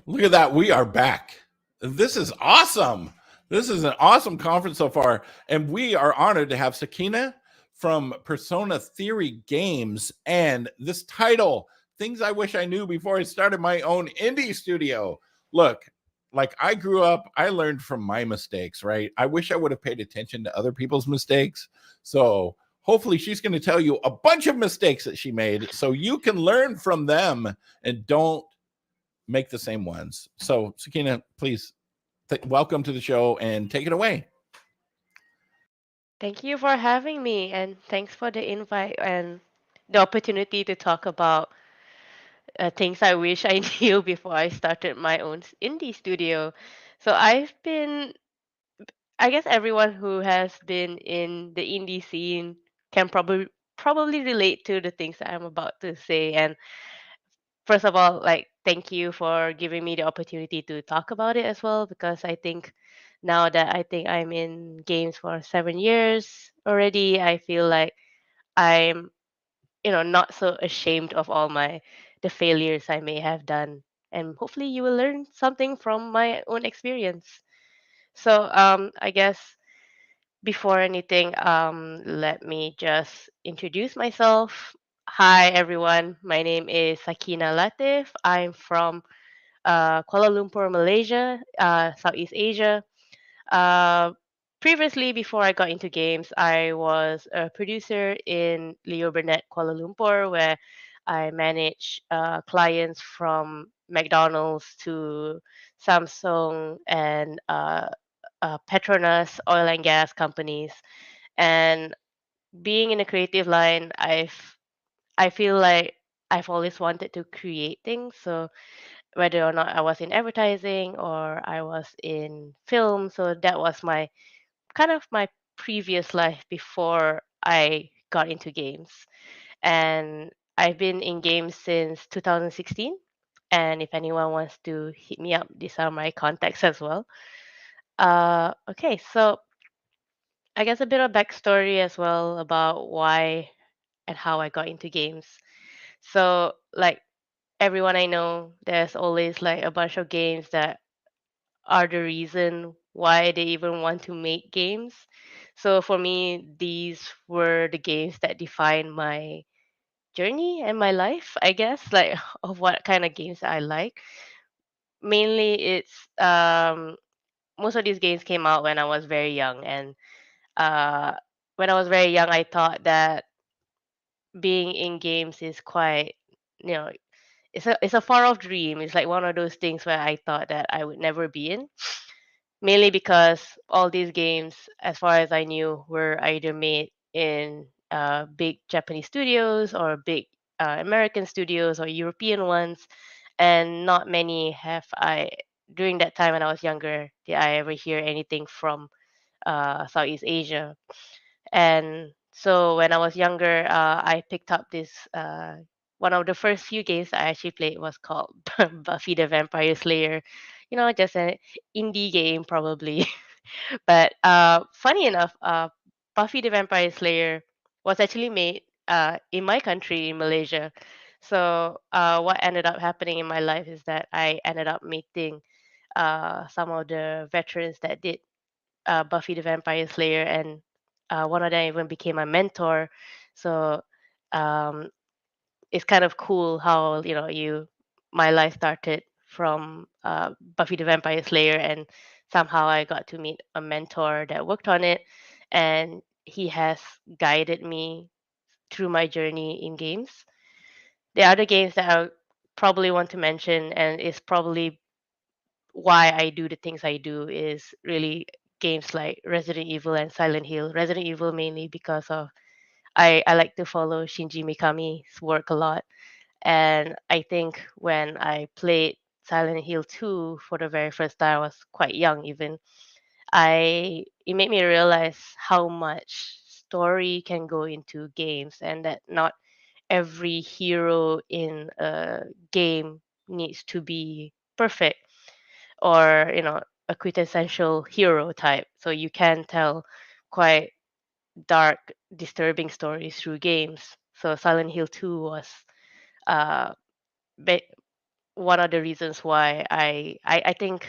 Look at that. We are back. This is awesome. This is an awesome conference so far. And we are honored to have Sakina from Persona Theory Games and this title, Things I Wish I Knew Before I Started My Own Indie Studio. Look, like I grew up, I learned from my mistakes, right? I wish I would have paid attention to other people's mistakes. So hopefully she's going to tell you a bunch of mistakes that she made so you can learn from them and don't make the same ones. So Sakina, please welcome to the show and take it away. Thank you for having me, and thanks for the invite and the opportunity to talk about things I wish I knew before I started my own indie studio. So I guess everyone who has been in the indie scene can probably relate to the things that I'm about to say. And first of all, like thank you for giving me the opportunity to talk about it as well, because I think now that I think I'm in games for 7 years already, I feel like I'm, not so ashamed of all the failures I may have done. And hopefully you will learn something from my own experience. So I guess before anything, let me just introduce myself. Hi everyone, my name is Sakina Latif. I'm from Kuala Lumpur, Malaysia, Southeast Asia. Uh, Previously, before I got into games, I was a producer in Leo Burnett, Kuala Lumpur, where I manage clients from McDonald's to Samsung and Petronas oil and gas companies. And being in a creative line, I feel like I've always wanted to create things. So whether or not I was in advertising or I was in film, so that was my kind of my previous life before I got into games. And I've been in games since 2016. And if anyone wants to hit me up, these are my contacts as well. Okay, so I guess a bit of backstory as well about why and how I got into games. So, like everyone I know, there's always like a bunch of games that are the reason why they even want to make games. So for me, these were the games that defined my journey and my life, I guess, like of what kind of games I like. Mainly, it's most of these games came out when I was very young, and uh, when I was very young, I thought that being in games is quite, you know, it's a far off dream. It's like one of those things where I thought that I would never be in. Mainly because all these games, as far as I knew, were either made in big Japanese studios or big American studios or European ones, and not many have I during that time when I was younger did I ever hear anything from Southeast Asia. And so when I was younger, I picked up this. One of the first few games I actually played was called Buffy the Vampire Slayer. Just an indie game probably. But funny enough, Buffy the Vampire Slayer was actually made in my country, in Malaysia. So what ended up happening in my life is that I ended up meeting some of the veterans that did Buffy the Vampire Slayer, and one of them even became my mentor. So um, it's kind of cool how my life started from Buffy the Vampire Slayer, and somehow I got to meet a mentor that worked on it, and he has guided me through my journey in games. The other games that I probably want to mention, and is probably why I do the things I do, is really games like Resident Evil and Silent Hill. Resident Evil mainly because of I like to follow Shinji Mikami's work a lot. And I think when I played Silent Hill 2 for the very first time, I was quite young even. It made me realize how much story can go into games, and that not every hero in a game needs to be perfect. or a quintessential hero type. So you can tell quite dark, disturbing stories through games. So Silent Hill 2 was uh, ba- one of the reasons why I think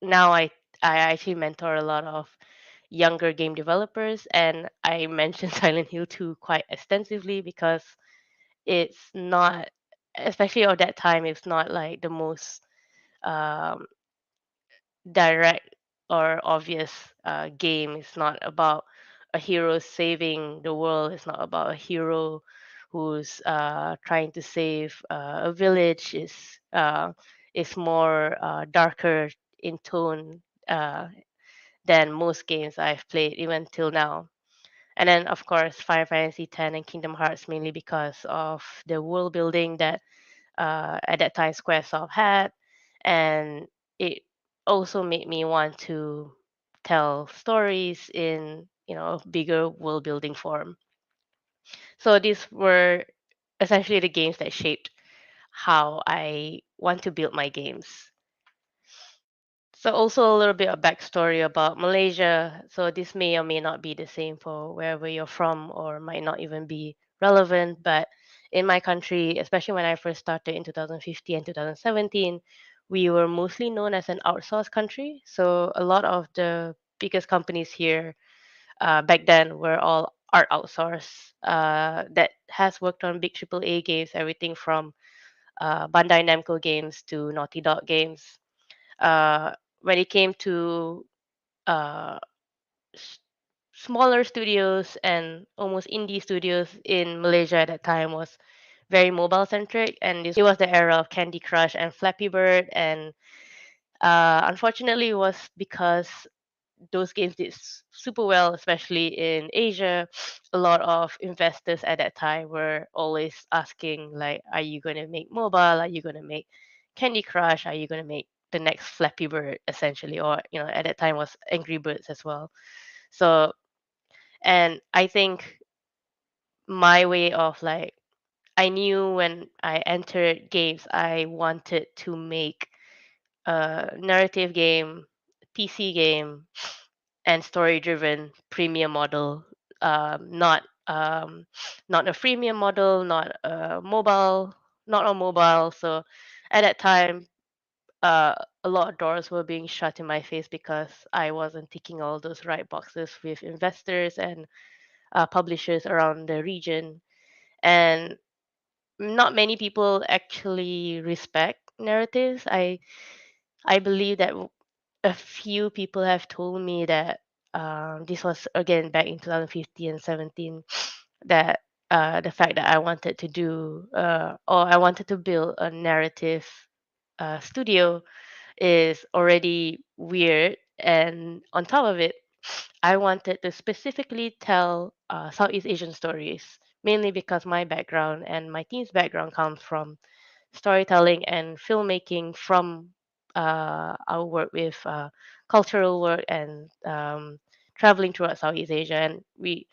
now I actually mentor a lot of younger game developers, and I mentioned Silent Hill 2 quite extensively because it's not, especially at that time, it's not like the most um, direct or obvious game. It's not about a hero saving the world. It's not about a hero who's trying to save a village. It's more darker in tone than most games I've played even till now. And then, of course, Final Fantasy X and Kingdom Hearts, mainly because of the world building that at that time Squaresoft had, and it also made me want to tell stories in bigger world building form. So these were essentially the games that shaped how I want to build my games. So also a little bit of backstory about Malaysia. So this may or may not be the same for wherever you're from, or might not even be relevant. But in my country, especially when I first started in 2015 and 2017, we were mostly known as an outsourced country. So a lot of the biggest companies here back then were all art outsourced that has worked on big AAA games, everything from Bandai Namco games to Naughty Dog games. uh, when it came to uh, s- smaller studios and almost indie studios in Malaysia at that time was very mobile centric, and this it was the era of Candy Crush and Flappy Bird, and unfortunately it was because those games did super well, especially in Asia. A lot of investors at that time were always asking, like, "Are you going to make mobile? Are you going to make Candy Crush? Are you going to make the next Flappy Bird?" Essentially, or at that time was Angry Birds as well. So, and I think my way of like, I knew when I entered games, I wanted to make a narrative game, PC game, and story driven premium model, not not a freemium model, not a mobile, not on mobile. So at that time, uh, a lot of doors were being shut in my face because I wasn't ticking all those right boxes with investors and publishers around the region, and not many people actually respect narratives. I believe that a few people have told me that this was again back in 2015 and 17, that the fact that I wanted to do or I wanted to build a narrative studio is already weird, and on top of it, I wanted to specifically tell Southeast Asian stories, mainly because my background and my team's background comes from storytelling and filmmaking from our work with cultural work and traveling throughout Southeast Asia. And we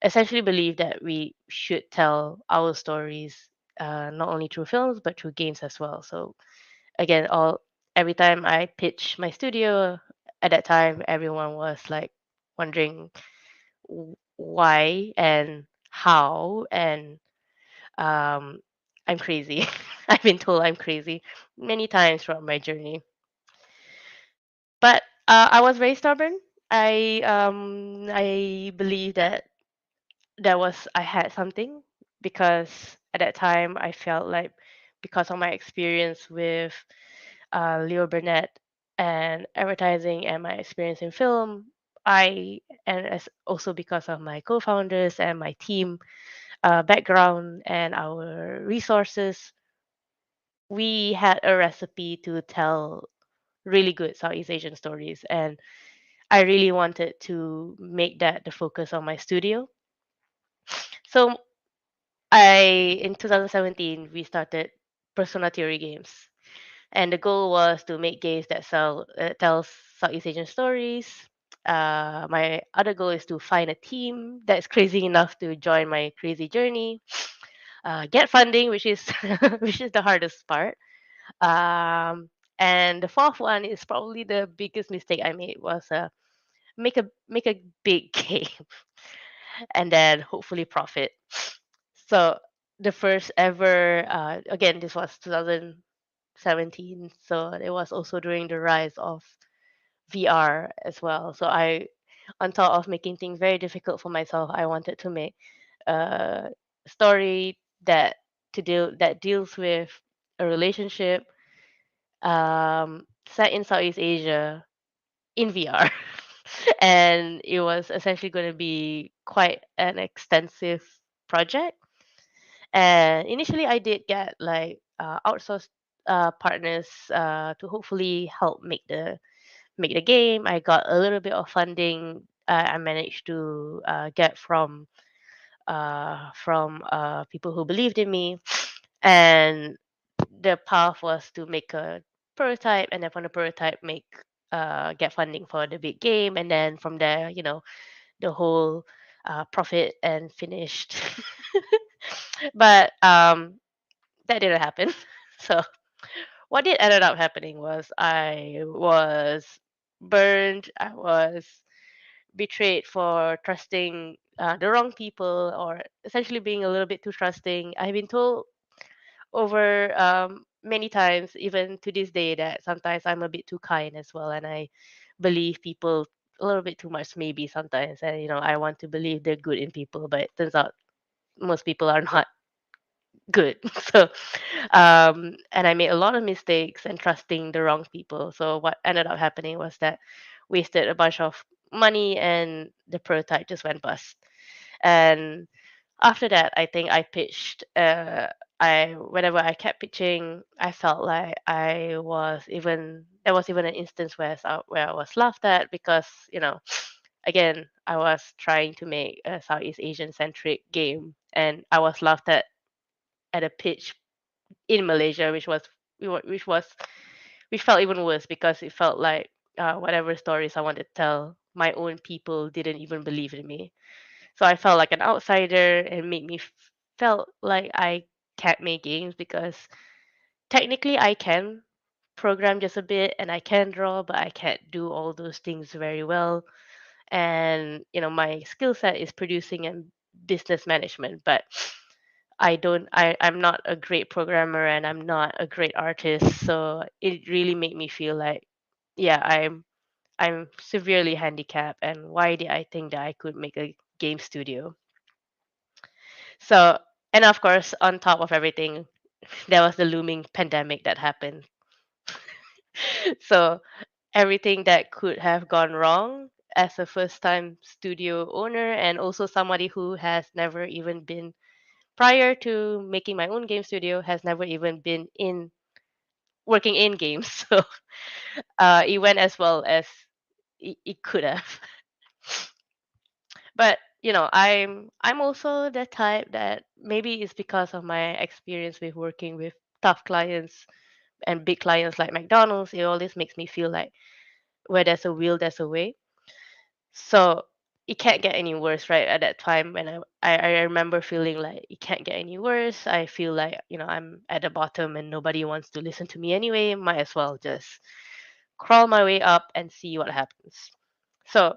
essentially believe that we should tell our stories not only through films but through games as well. So again, all every time I pitch my studio at that time, everyone was like wondering why and how, and um, I'm crazy. I've been told I'm crazy many times throughout my journey. But I was very stubborn. I believe that I had something, because at that time I felt like, because of my experience with Leo Burnett and advertising and my experience in film, I and as also because of my co-founders and my team background and our resources, we had a recipe to tell really good Southeast Asian stories. And I really wanted to make that the focus of my studio. So in 2017, we started Persona Theory Games. And the goal was to make games that tell Southeast Asian stories. My other goal is to find a team that's crazy enough to join my crazy journey. Get funding, which is which is the hardest part. And the fourth one is probably the biggest mistake I made was make a big game and then hopefully profit. So the first ever, again, this was 2017, so it was also during the rise of VR as well. So on top of making things very difficult for myself, I wanted to make a story that deals with a relationship set in Southeast Asia in VR. And it was essentially going to be quite an extensive project. And initially, I did get like outsourced partners to hopefully help make the game. I got a little bit of funding. I managed to get from people who believed in me, and the path was to make a prototype, and then from the prototype make get funding for the big game, and then from there, the whole profit and finished. But that didn't happen. So what did ended up happening was I was burned. I was betrayed for trusting the wrong people, or essentially being a little bit too trusting. I've been told over many times, even to this day, that sometimes I'm a bit too kind as well, and I believe people a little bit too much, maybe sometimes. And I want to believe they're good in people, but it turns out most people are not good. So, and I made a lot of mistakes and trusting the wrong people. So what ended up happening was that wasted a bunch of money, and the prototype just went bust. And after that, I think I pitched. I Whenever I kept pitching, I felt like I was even there was even an instance where I was laughed at because again, I was trying to make a Southeast Asian centric game, and I was laughed at a pitch in Malaysia, which was which felt even worse because it felt like whatever stories I wanted to tell, my own people didn't even believe in me. So I felt like an outsider, and made me felt like I can't make games because technically I can program just a bit and I can draw, but I can't do all those things very well. And my skill set is producing and business management, but I'm not a great programmer, and I'm not a great artist. So it really made me feel like, yeah, I'm severely handicapped, and why did I think that I could make a game studio? So, and of course, on top of everything, there was the looming pandemic that happened. So everything that could have gone wrong as a first time studio owner, and also somebody who has never even been, prior to making my own game studio, has never even been in working in games. So it went as well as it could have. But I'm also the type that, maybe it's because of my experience with working with tough clients and big clients like McDonald's. It always makes me feel like where there's a will, there's a way. So it can't get any worse, right? At that time, when I remember feeling like it can't get any worse. I feel like I'm at the bottom and nobody wants to listen to me anyway. Might as well just crawl my way up and see what happens. So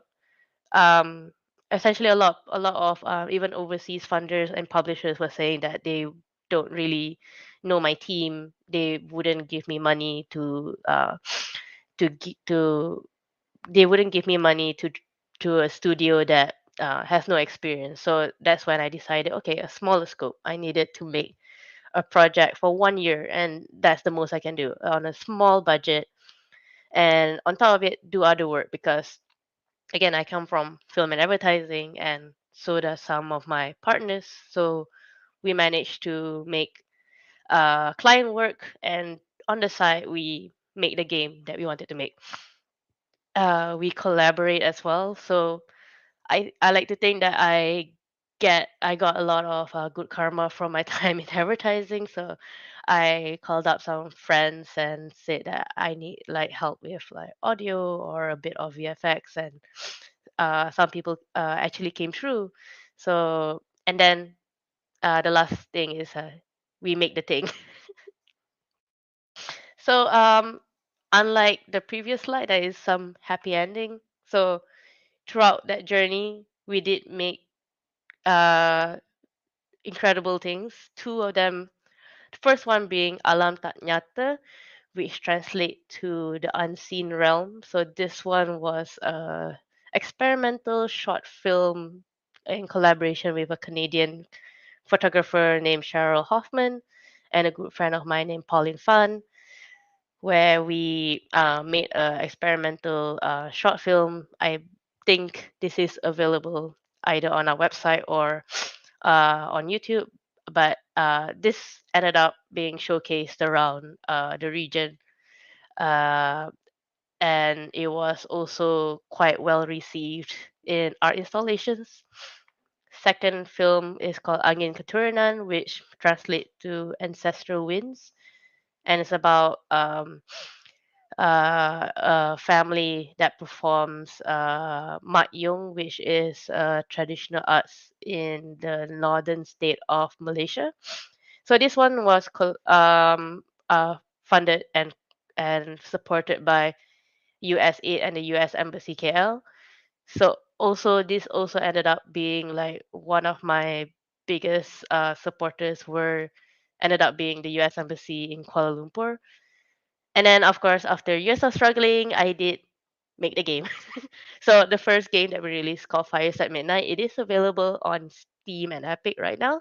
um, essentially, a lot of even overseas funders and publishers were saying that they don't really know my team. They wouldn't give me money to they wouldn't give me money to a studio that has no experience. So that's when I decided, okay, a smaller scope. I needed to make a project for 1 year, and that's the most I can do on a small budget. And on top of it, do other work because, again, I come from film and advertising, and so does some of my partners. So we managed to make client work, and on the side, we make the game that we wanted to make. We collaborate as well. So I like to think that I got a lot of good karma from my time in advertising. So I called up some friends and said that I need like help with like audio or a bit of VFX, and some people actually came through. So, and then the last thing is we make the thing. So unlike the previous slide, there is some happy ending. So throughout that journey, we did make uh, incredible things. Two of them, the first one being Alam Tak Nyata, which translate to the unseen realm. So this one was a experimental short film in collaboration with a Canadian photographer named Cheryl Hoffman and a good friend of mine named Pauline Fan, where we made an experimental short film. I think this is available either on our website or on YouTube. But this ended up being showcased around the region, uh, and it was also quite well received in art installations. Second film is called Angin Keturunan, which translates to ancestral winds, and it's about a family that performs mat yung, which is traditional arts in the northern state of Malaysia. So this one was funded and supported by US aid and the US Embassy KL. So also this also ended up being like one of my biggest supporters were ended up being the US Embassy in Kuala Lumpur. And then, of course, after years of struggling, I did make the game. So the first game that we released called Fires at Midnight, it is available on Steam and Epic right now.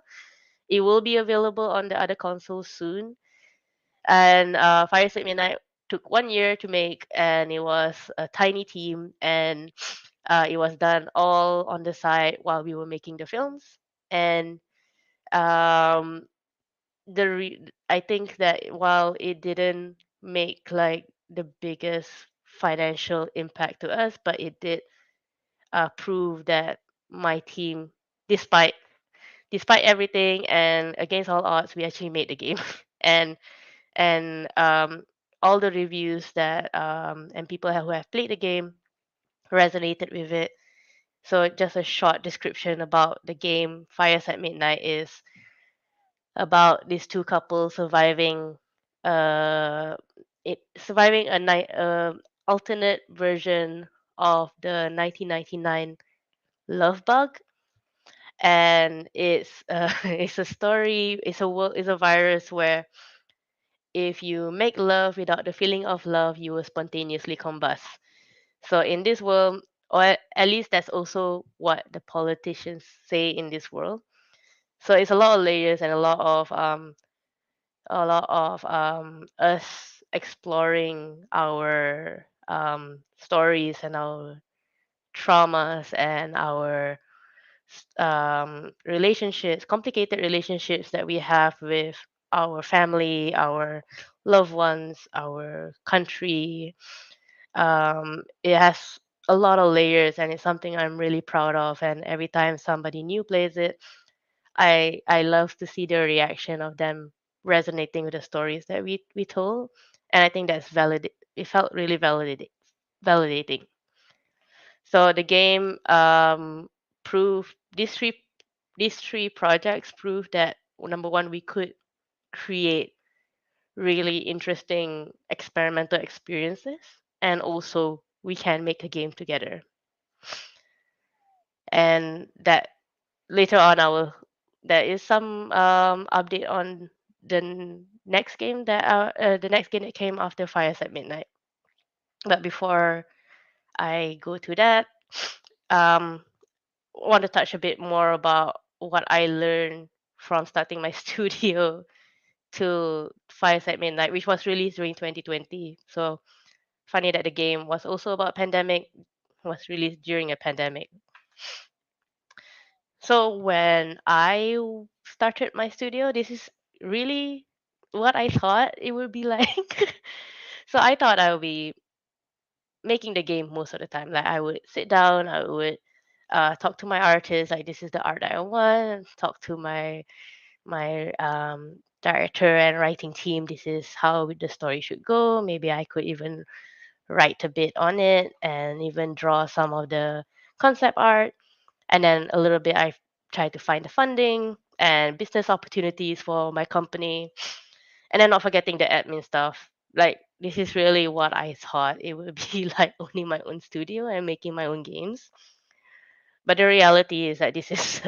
It will be available on the other consoles soon. And Fires at Midnight took 1 year to make, and it was a tiny team, and it was done all on the side while we were making the films. And um, I think that while it didn't make like the biggest financial impact to us, but it did prove that my team, despite despite everything and against all odds, we actually made the game. and and all the reviews that and people who have played the game resonated with it. So just a short description about the game Fires at Midnight is about these two couples uh surviving a night alternate version of the 1999 love bug. And it's it's a story, it's a virus where if you make love without the feeling of love, you will spontaneously combust. So in this world, or at least that's also what the politicians say in this world. So it's a lot of layers and a lot of us exploring our stories and our traumas and our relationships, complicated relationships that we have with our family, our loved ones, our country. It has a lot of layers, and it's something I'm really proud of. And every time somebody new plays it, I love to see the reaction of them resonating with the stories that we told, and I think that's valid. It felt really validating. So the game proved these three projects proved that number one, we could create really interesting experimental experiences, and also we can make a game together. And that later on, I will there is some update on next game the next game that came after Fires at Midnight. But before I go to that, um, want to touch a bit more about what I learned from starting my studio to Fires at Midnight, which was released during 2020. So funny that the game was also about pandemic, was released during a pandemic. So when started my studio, this is really what I thought it would be like. So I thought I would be making the game most of the time. Like I would sit down, I would talk to my artist, like this is the art that I want. Talk to my director and writing team. This is how the story should go. Maybe I could even write a bit on it and even draw some of the concept art. And then a little bit I try to find the funding and business opportunities for my company. And then not forgetting the admin stuff. Like this is really what I thought it would be like owning my own studio and making my own games. But the reality is that this is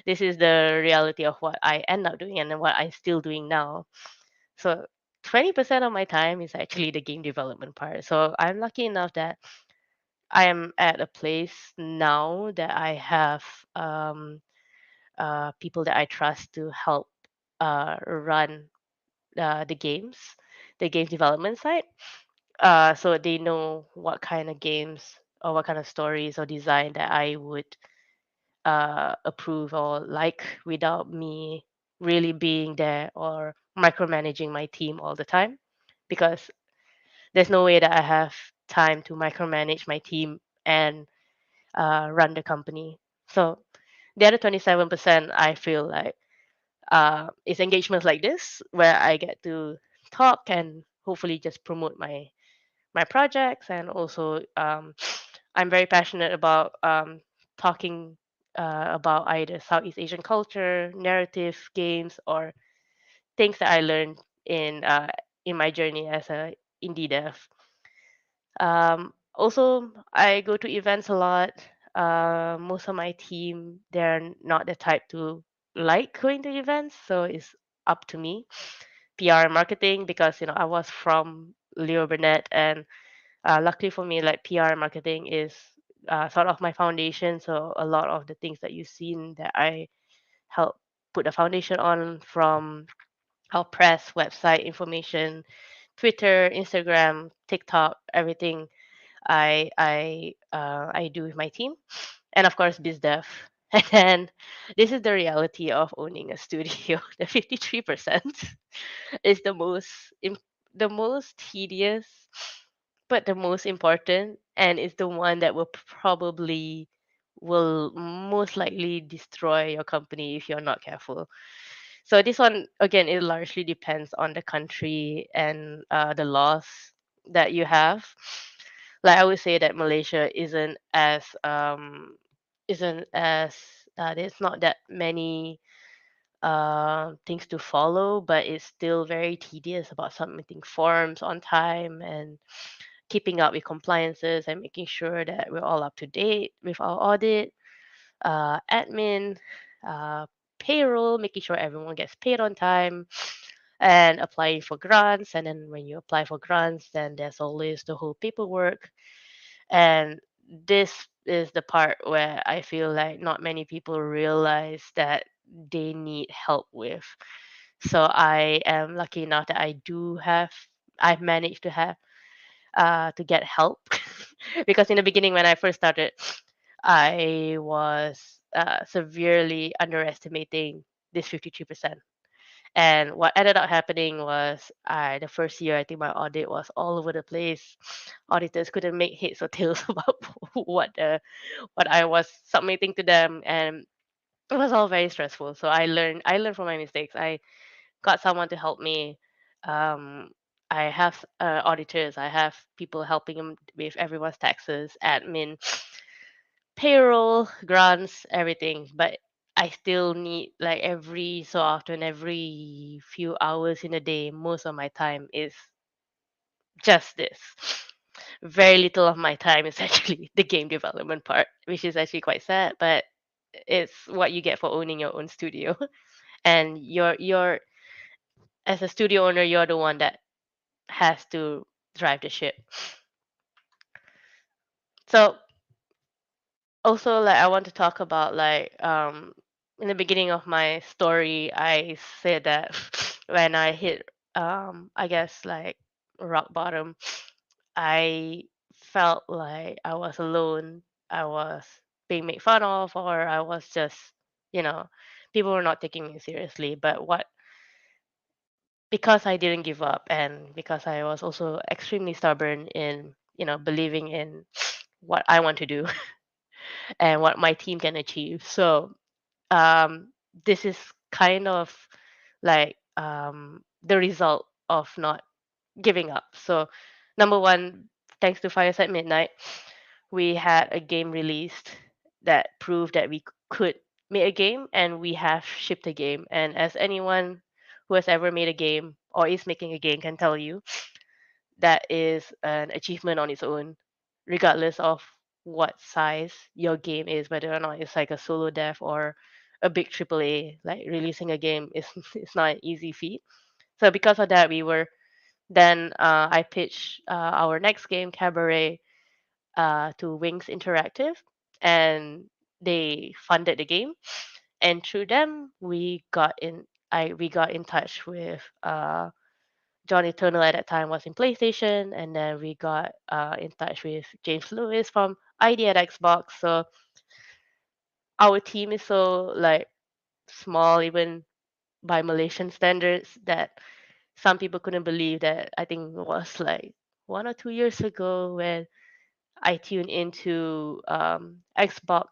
this is the reality of what I end up doing and what I'm still doing now. So 20% of my time is actually the game development part. So I'm lucky enough that I am at a place now that I have people that I trust to help run the games development side. So they know what kind of games or what kind of stories or design that I would approve or like without me really being there or micromanaging my team all the time, because there's no way that I have time to micromanage my team and run the company. So the other 27%, I feel like is engagements like this where I get to talk and hopefully just promote my projects. And also I'm very passionate about talking about either Southeast Asian culture, narrative games, or things that I learned in my journey as a indie dev. Also, I go to events a lot. Most of my team, they're not the type to like going to events, so it's up to me. PR and marketing, because I was from Leo Burnett, and luckily for me, like PR and marketing is sort of my foundation. So a lot of the things that you've seen that I help put a foundation on, from our press, website information, Twitter, Instagram, TikTok, everything I do with my team, and of course biz dev. And then this is the reality of owning a studio. The 53% is the most tedious, but the most important, and is the one that will most likely destroy your company if you're not careful. So this one, again, it largely depends on the country and the laws that you have. Like, I would say that Malaysia isn't as there's not that many things to follow, but it's still very tedious about submitting forms on time and keeping up with compliances and making sure that we're all up to date with our audit, admin, uh, payroll, making sure everyone gets paid on time, and applying for grants. And then when you apply for grants, then there's always the whole paperwork. And this is the part where I feel like not many people realize that they need help with. So I am lucky enough that I've managed to get help. Because in the beginning, when I first started, I was severely underestimating this 53%. And what ended up happening was, the first year, I think my audit was all over the place. Auditors couldn't make heads or tails about what I was submitting to them, and it was all very stressful. So I learned from my mistakes. I got someone to help me. Um, I have auditors. I have people helping them with everyone's taxes, admin, payroll, grants, everything. But I still need, like, every so often, every few hours in a day, most of my time is just this. Very little of my time is actually the game development part, which is actually quite sad, but it's what you get for owning your own studio. And you're as a studio owner, you're the one that has to drive the ship. So also, like, I want to talk about, like, in the beginning of my story, I said that when I hit I guess, like, rock bottom, I felt like I was alone. I was being made fun of, or I was just, you know people were not taking me seriously. But what because I didn't give up, and because I was also extremely stubborn in, believing in what I want to do and what my team can achieve. So this is kind of like the result of not giving up. So, number one, thanks to Fireside Midnight, we had a game released that proved that we could make a game, and we have shipped a game. And as anyone who has ever made a game or is making a game can tell you, that is an achievement on its own, regardless of what size your game is, whether or not it's like a solo dev or a big AAA. Like releasing a game is it's not an easy feat. So because of that, we were then I pitched our next game, Cabaret, to Wings Interactive, and they funded the game. And through them, we got in touch with John Eternal at that time was in PlayStation, and then we got in touch with James Lewis from ID at Xbox. So our team is so like small, even by Malaysian standards, that some people couldn't believe that. I think it was like 1 or 2 years ago when I tuned into uh, Xbox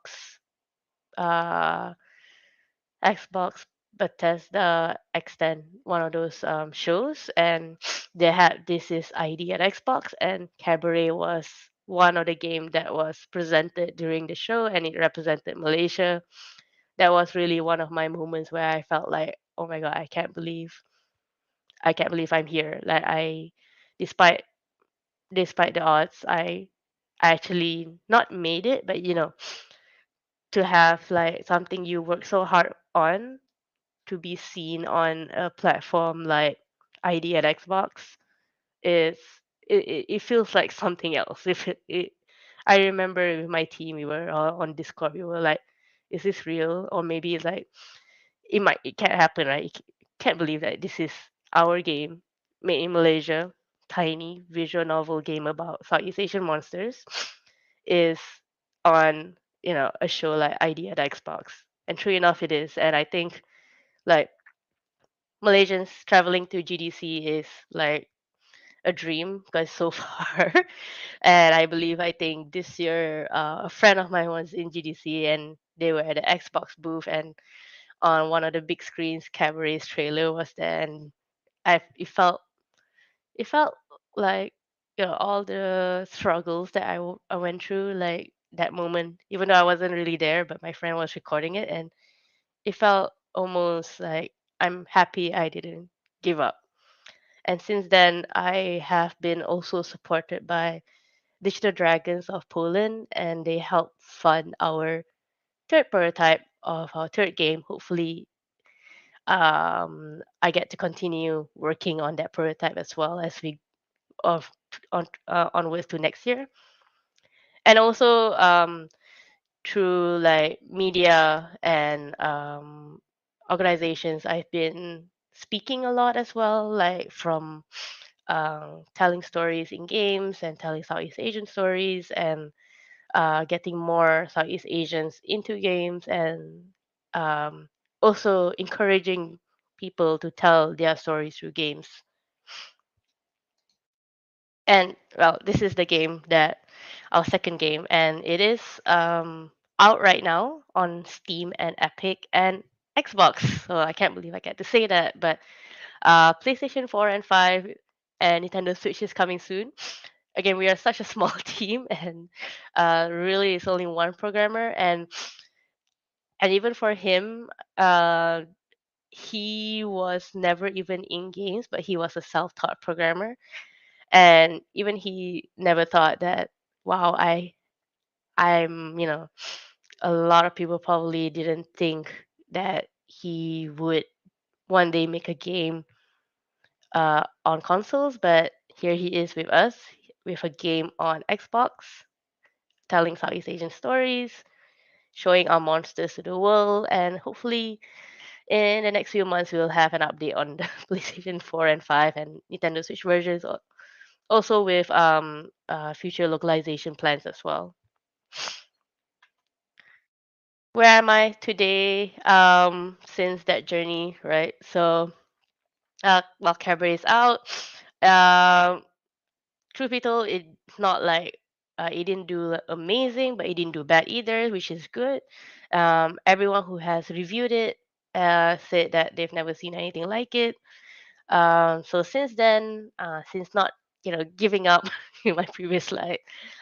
Bethesda Extend, one of those shows, and they had This Is ID at Xbox, and Cabaret was one of the game that was presented during the show, and it represented Malaysia. That was really one of my moments where I felt like, oh my god, I can't believe I'm here. Like despite despite the odds, I actually not made it, but to have like something you work so hard on to be seen on a platform like ID at Xbox is it feels like something else. If I remember with my team, we were all on Discord. We were like, "Is this real?" Or maybe it's like it can't happen, right? Can't believe that this is our game made in Malaysia, tiny visual novel game about Southeast Asian monsters, is on a show like ID at Xbox. And true enough, it is. And I think like Malaysians traveling to GDC is like a dream because so far. And I think this year a friend of mine was in GDC and they were at the Xbox booth, and on one of the big screens, Cabaret's trailer was there, and it felt like all the struggles that I went through, like that moment, even though I wasn't really there, but my friend was recording it, and it felt almost like I'm happy I didn't give up. And since then, I have been also supported by Digital Dragons of Poland, and they help fund our third prototype of our third game. Hopefully, I get to continue working on that prototype as well as we of onwards to next year. And also through like media and organizations, I've been speaking a lot as well, like from telling stories in games and telling Southeast Asian stories and getting more Southeast Asians into games and um, also encouraging people to tell their stories through games. And well, this is the game that our second game, and it is out right now on Steam and Epic and Xbox. So I can't believe I get to say that, but PlayStation 4 and 5 and Nintendo Switch is coming soon. Again, we are such a small team, and really, it's only one programmer, and even for him, uh, he was never even in games, but he was a self-taught programmer, and even he never thought that, wow, I'm a lot of people probably didn't think that he would one day make a game on consoles, but here he is with us with a game on Xbox, telling Southeast Asian stories, showing our monsters to the world, and hopefully in the next few months we'll have an update on the PlayStation 4 and 5 and Nintendo Switch versions, also with future localization plans as well. Where am I today since that journey, right? So while Cabaret is out, um, truth be told, it's not like it didn't do amazing, but it didn't do bad either, which is good. Everyone who has reviewed it said that they've never seen anything like it. So since then, since not giving up in my previous slide,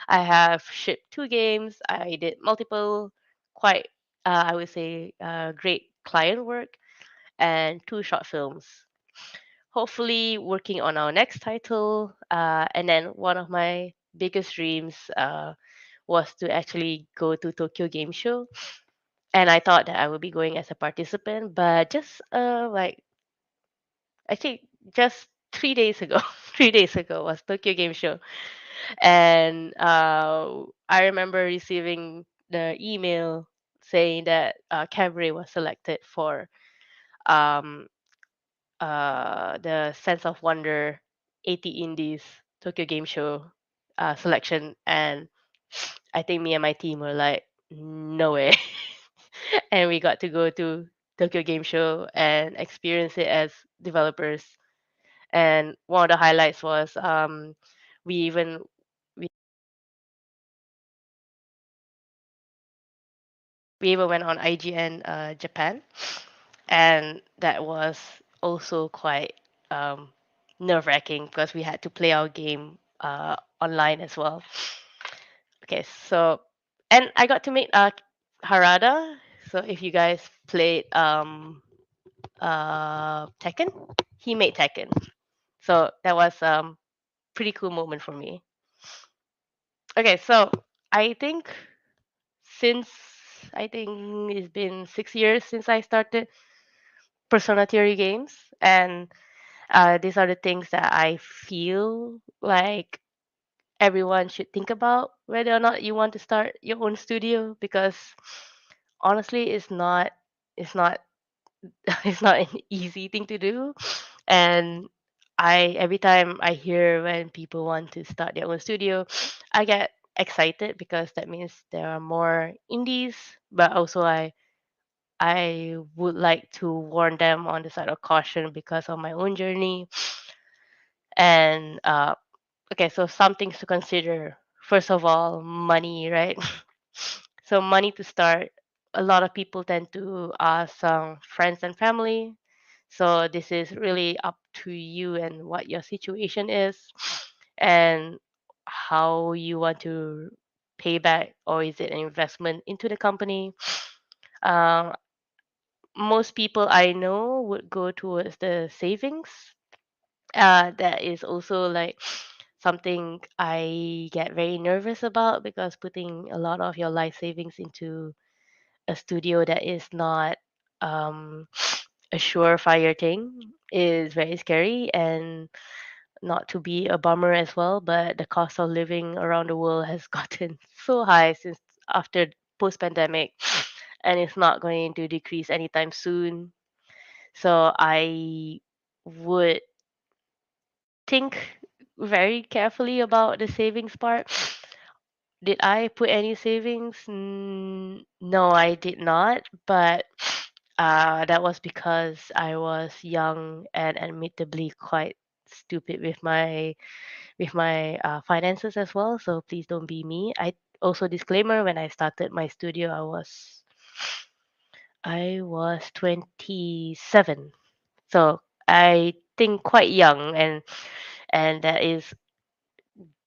I have shipped 2 games. I did multiple, quite I would say great client work and 2 short films. hopefully working on our next title. And then one of my biggest dreams was to actually go to Tokyo Game Show. And I thought that I would be going as a participant, but just like I think just 3 days ago, 3 days ago was Tokyo Game Show, and I remember receiving the email saying that Cabaret was selected for um, the Sense of Wonder 80 Indies Tokyo Game Show selection, and I think me and my team were like, no way, and we got to go to Tokyo Game Show and experience it as developers. And one of the highlights was we even we, we even went on IGN Japan, and that was also quite um, nerve wracking because we had to play our game online as well. Okay, so and I got to meet Harada. So if you guys played Tekken, he made Tekken. So that was pretty cool moment for me. Okay, so I think since I think it's been 6 years since I started Persona Theory games, and these are the things that I feel like everyone should think about whether or not you want to start your own studio, because honestly, it's not it's not an easy thing to do. And I every time I hear when people want to start their own studio, I get excited because that means there are more indies, but also I would like to warn them on the side of caution because of my own journey. And okay, so some things to consider. First of all, money, right? So money to start. A lot of people tend to ask friends and family. So this is really up to you and what your situation is, and how you want to pay back, or is it an investment into the company? Um, Most people I know would go towards the savings. That is also like something I get very nervous about, because putting a lot of your life savings into a studio that is not um, a surefire thing is very scary, and not to be a bummer as well. But the cost of living around the world has gotten so high since after post pandemic, and it's not going to decrease anytime soon. So I would think very carefully about the savings part. Did I put any savings? No, I did not. But that was because I was young and admittedly quite stupid with my finances as well. So please don't be me. I also disclaimer, when I started my studio, I was 27. So I think quite young, and that is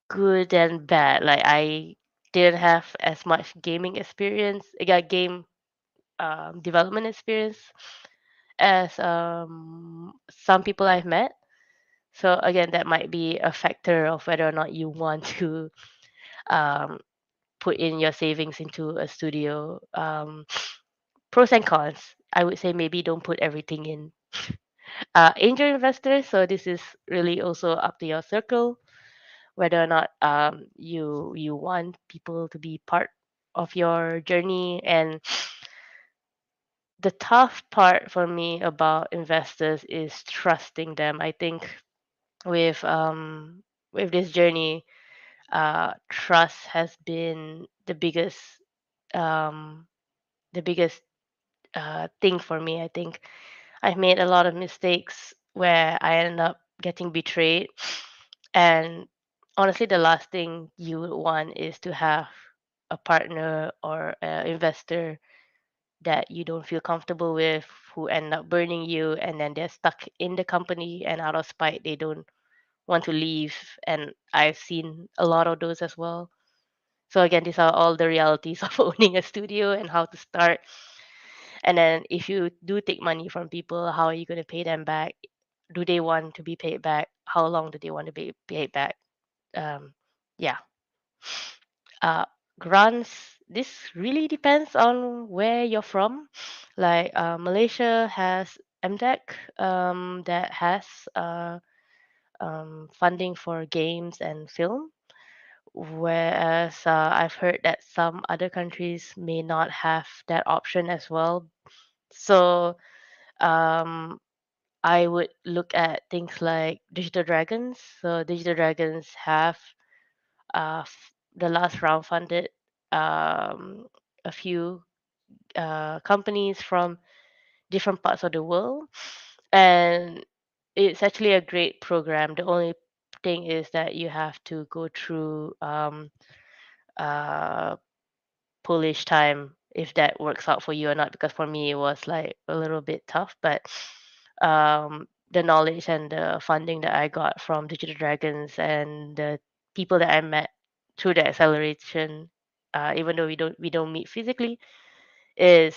good and bad. Like I didn't have as much gaming experience. I got game development experience as some people I've met. So again, that might be a factor of whether or not you want to um, put in your savings into a studio. Pros and cons. I would say maybe don't put everything in. Angel investors. So this is really also up to your circle, whether or not you want people to be part of your journey. And the tough part for me about investors is trusting them. I think with this journey, trust has been um, the biggest thing for me. I think I've made a lot of mistakes where I ended up getting betrayed. And honestly, the last thing you would want is to have a partner or an investor that you don't feel comfortable with, who end up burning you, and then they're stuck in the company, and out of spite they don't want to leave. And I've seen a lot of those as well. So again, these are all the realities of owning a studio and how to start. And then if you do take money from people, how are you going to pay them back? do they want to be paid back? How long do they want to be paid back? Um, yeah. Uh, Grants. This really depends on where you're from. Like Malaysia has MDEC that has funding for games and film, whereas I've heard that some other countries may not have that option as well. So um, I would look at things like Digital Dragons. So Digital Dragons have the last round funded um, a few companies from different parts of the world, and it's actually a great program. The only thing is that you have to go through uh, Polish time if that works out for you or not. Because for me, it was like a little bit tough, but the knowledge and the funding that I got from Digital Dragons and the people that I met through the acceleration, even though we don't meet physically, is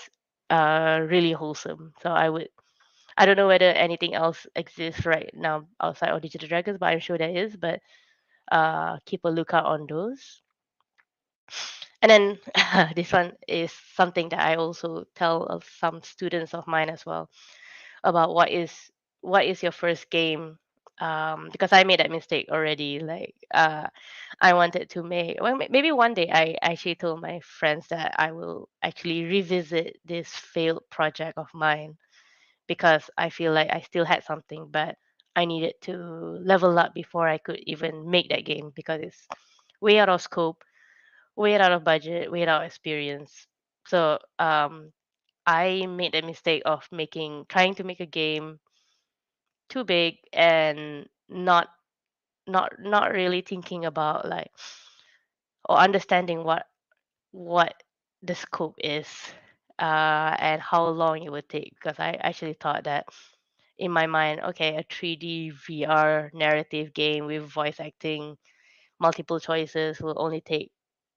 really wholesome. So I don't know whether anything else exists right now outside of Digital Dragons, but I'm sure there is. But keep a lookout on those. And then this one is something that I also tell of some students of mine as well about what is your first game, because I made that mistake already. Like I wanted to make, well, maybe one day I actually told my friends that I will actually revisit this failed project of mine because I feel like I still had something, but I needed to level up before I could even make that game because it's way out of scope, way out of budget, way out of experience. So I made the mistake of trying to make a game too big and not really thinking about like or understanding what the scope is and how long it would take because I actually thought that in my mind, okay, a 3D VR narrative game with voice acting, multiple choices will only take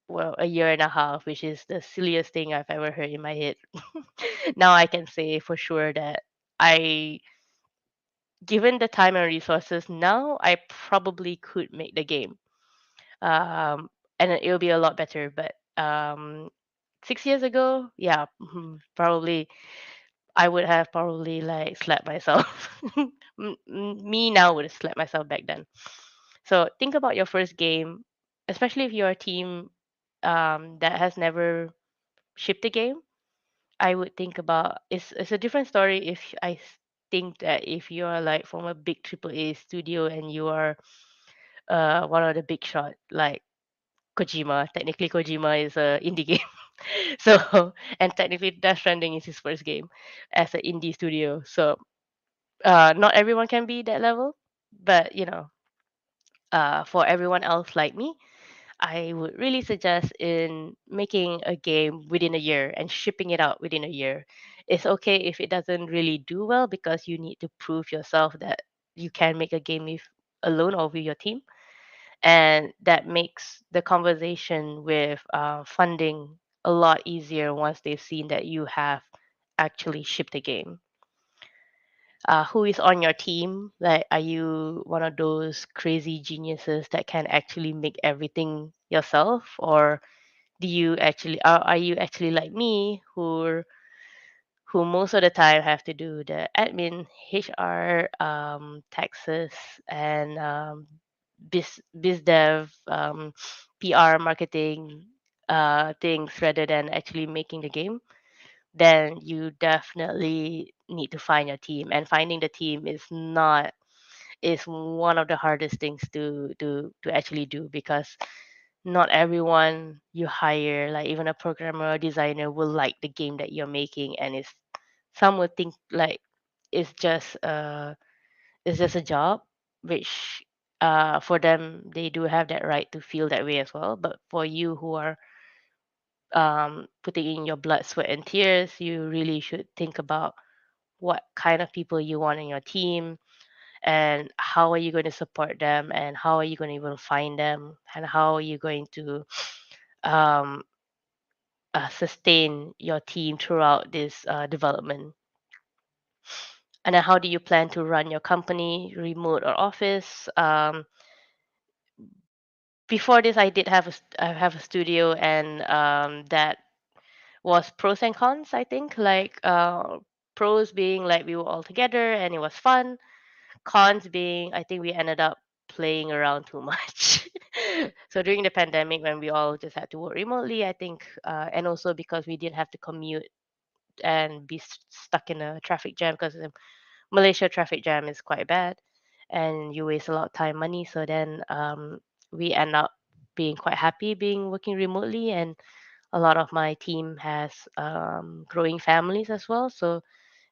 well a year and a half, which is the silliest thing I've ever heard in my head. Now I can say for sure that I given the time and resources now, I probably could make the game. Um, and it'll be a lot better. But 6 years ago, yeah, probably I would have probably like slapped myself. Me now would have slapped myself back then. So think about your first game, especially if you're a team that has never shipped a game. I would think about it's a different story if think that if you are like from a big triple A studio and you are one of the big shot like Kojima. Technically, Kojima is a indie game. So, and technically, Death Stranding is his first game as an indie studio. So, not everyone can be that level, but for everyone else like me, I would really suggest in making a game within a year and shipping it out within a year. It's okay if it doesn't really do well because you need to prove yourself that you can make a game with alone or with your team, and that makes the conversation with funding a lot easier once they've seen that you have actually shipped a game. Who is on your team? Like, are you one of those crazy geniuses that can actually make everything yourself, or do you actually are you actually like me, who most of the time have to do the admin, HR, taxes, and biz dev, PR, marketing things rather than actually making the game? Then you definitely need to find your team, and finding the team is one of the hardest things to actually do because not everyone you hire, like even a programmer or designer, will like the game that you're making, and it's some would think like it's just a job, which for them they do have that right to feel that way as well. But for you who are putting in your blood, sweat, and tears, you really should think about what kind of people you want in your team and how are you going to support them and how are you going to even find them and how are you going to um, sustain your team throughout this development. And then how do you plan to run your company, remote or office? Before this, I did have I have a studio, and that was pros and cons. I think like pros being like we were all together and it was fun. Cons being I think we ended up playing around too much. So during the pandemic, when we all just had to work remotely, I think, and also because we didn't have to commute and be stuck in a traffic jam, because Malaysia traffic jam is quite bad, and you waste a lot of time, money. So then we end up being quite happy being working remotely, and a lot of my team has growing families as well, so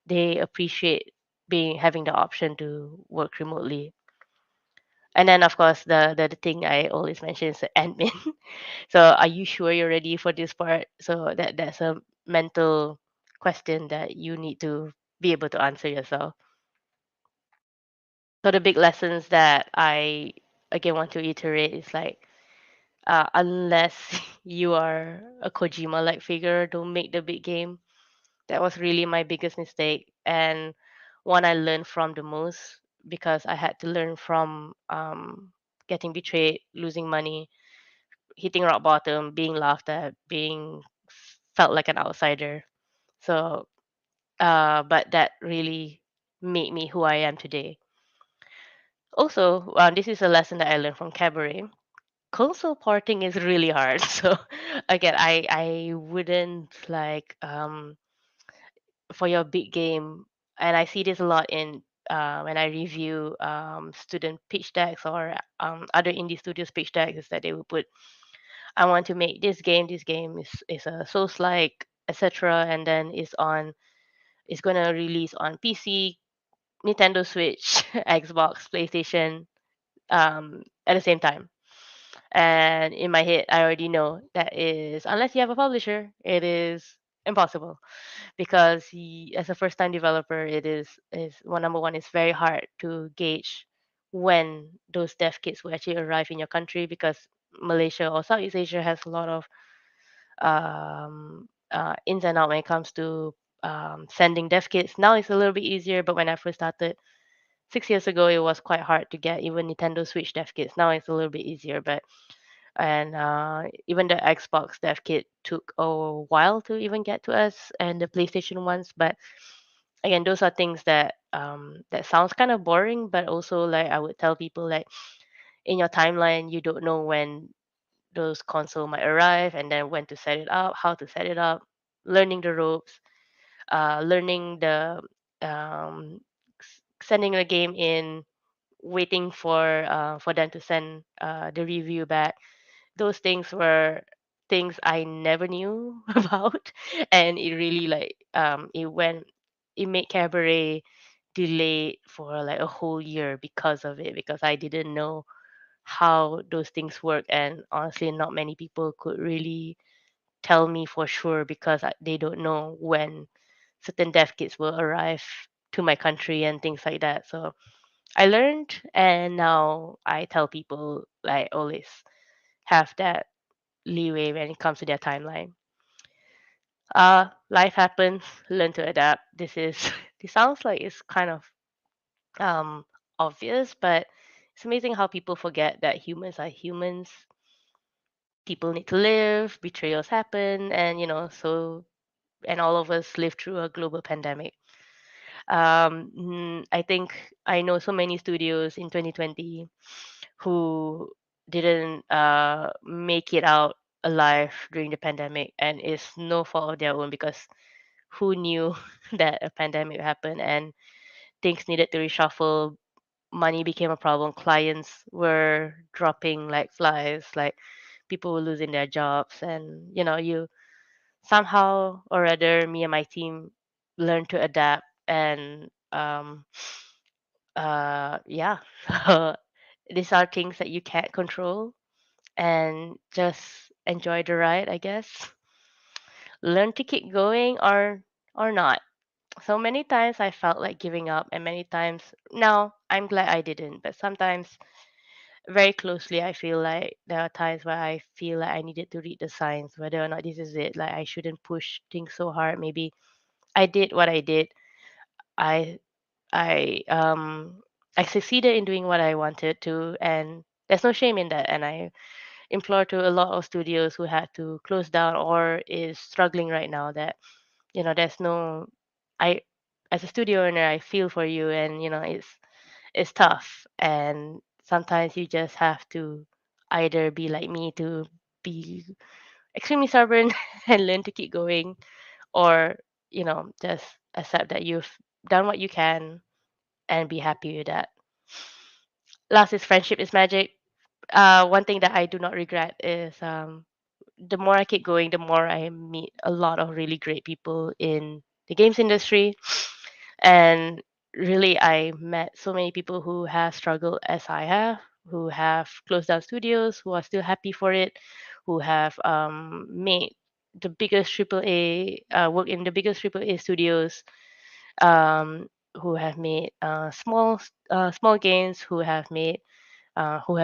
they appreciate being having the option to work remotely. And then of course the thing I always mention is the admin. So are you sure you're ready for this part? So that's a mental question that you need to be able to answer yourself. So the big lessons that I again want to iterate is like, unless you are a Kojima like figure, don't make the big game. That was really my biggest mistake, and one I learned from the most, because I had to learn from getting betrayed, losing money, hitting rock bottom, being laughed at, being felt like an outsider. So, but that really made me who I am today. Also, this is a lesson that I learned from Cabaret. Console porting is really hard. So again, I wouldn't like for your big game, and I see this a lot in when I review student pitch decks or other indie studios pitch decks, is that they will put, I want to make this game. This game is a Souls like, etc. And then it's gonna release on PC, Nintendo Switch, Xbox, PlayStation, at the same time. And in my head, I already know that is, unless you have a publisher, it is impossible, because as a first time developer, it is one, number one, it's very hard to gauge when those dev kits will actually arrive in your country, because Malaysia or Southeast Asia has a lot of ins and out when it comes to sending dev kits. Now it's a little bit easier, but when I first started 6 years ago, it was quite hard to get even Nintendo Switch dev kits. Now it's a little bit easier, but and even the Xbox dev kit took a while to even get to us, and the PlayStation ones. But again, those are things that that sounds kind of boring, but also like I would tell people, like in your timeline, you don't know when those console might arrive, and then when to set it up, how to set it up, learning the ropes, learning the sending a game in, waiting for them to send the review back. Those things were things I never knew about, and it really like it made Cabaret delayed for like a whole year because of it, because I didn't know how those things work, and honestly not many people could really tell me for sure, because they don't know when certain dev kits will arrive to my country and things like that. So I learned, and now I tell people, like, always have that leeway when it comes to their timeline. Life happens, learn to adapt. This is this sounds like it's kind of um obvious, but it's amazing how people forget that humans are humans. People need to live, betrayals happen, and so, and all of us live through a global pandemic. I think I know so many studios in 2020 who didn't make it out alive during the pandemic, and it's no fault of their own, because who knew that a pandemic happened and things needed to reshuffle, money became a problem, clients were dropping like flies, like people were losing their jobs, and you somehow or other, me and my team learned to adapt, and yeah. These are things that you can't control, and just enjoy the ride, I guess. Learn to keep going, or not. So many times I felt like giving up, and many times now I'm glad I didn't. But sometimes very closely I feel like there are times where I feel like I needed to read the signs, whether or not this is it. Like I shouldn't push things so hard. Maybe I did what I did. I I um I succeeded in doing what I wanted to, and there's no shame in that. And I implore to a lot of studios who had to close down or is struggling right now that there's no I as a studio owner I feel for you, and it's tough, and sometimes you just have to either be like me to be extremely stubborn and learn to keep going, or just accept that you've done what you can and be happy with that. Last is friendship is magic. One thing that I do not regret is the more I keep going, the more I meet a lot of really great people in the games industry. And really, I met so many people who have struggled as I have, who have closed down studios, who are still happy for it, who have made the biggest AAA, work in the biggest AAA studios, um, who have made small games, who have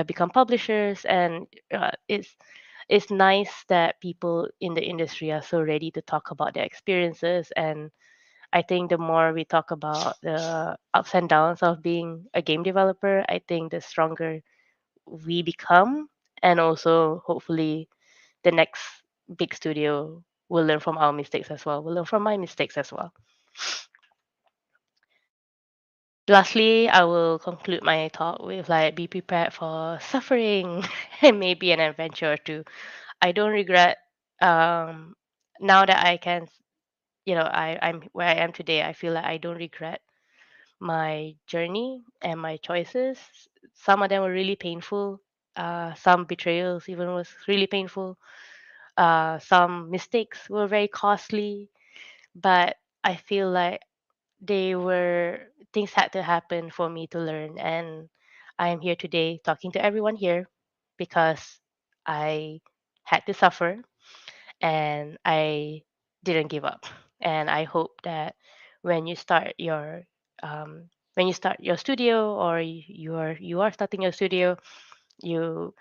become publishers, and it's nice that people in the industry are so ready to talk about their experiences. And I think the more we talk about the ups and downs of being a game developer, I think the stronger we become, and also hopefully the next big studio will learn from our mistakes as well. Will learn from my mistakes as well. Lastly, I will conclude my talk with like be prepared for suffering and maybe an adventure or two. I don't regret um now that I can I'm where I am today. I feel like I don't regret my journey and my choices. Some of them were really painful. Some betrayals even was really painful. Some mistakes were very costly, but I feel like they were things had to happen for me to learn, and I am here today talking to everyone here because I had to suffer and I didn't give up. And I hope that when you start your studio, or you are starting your studio, you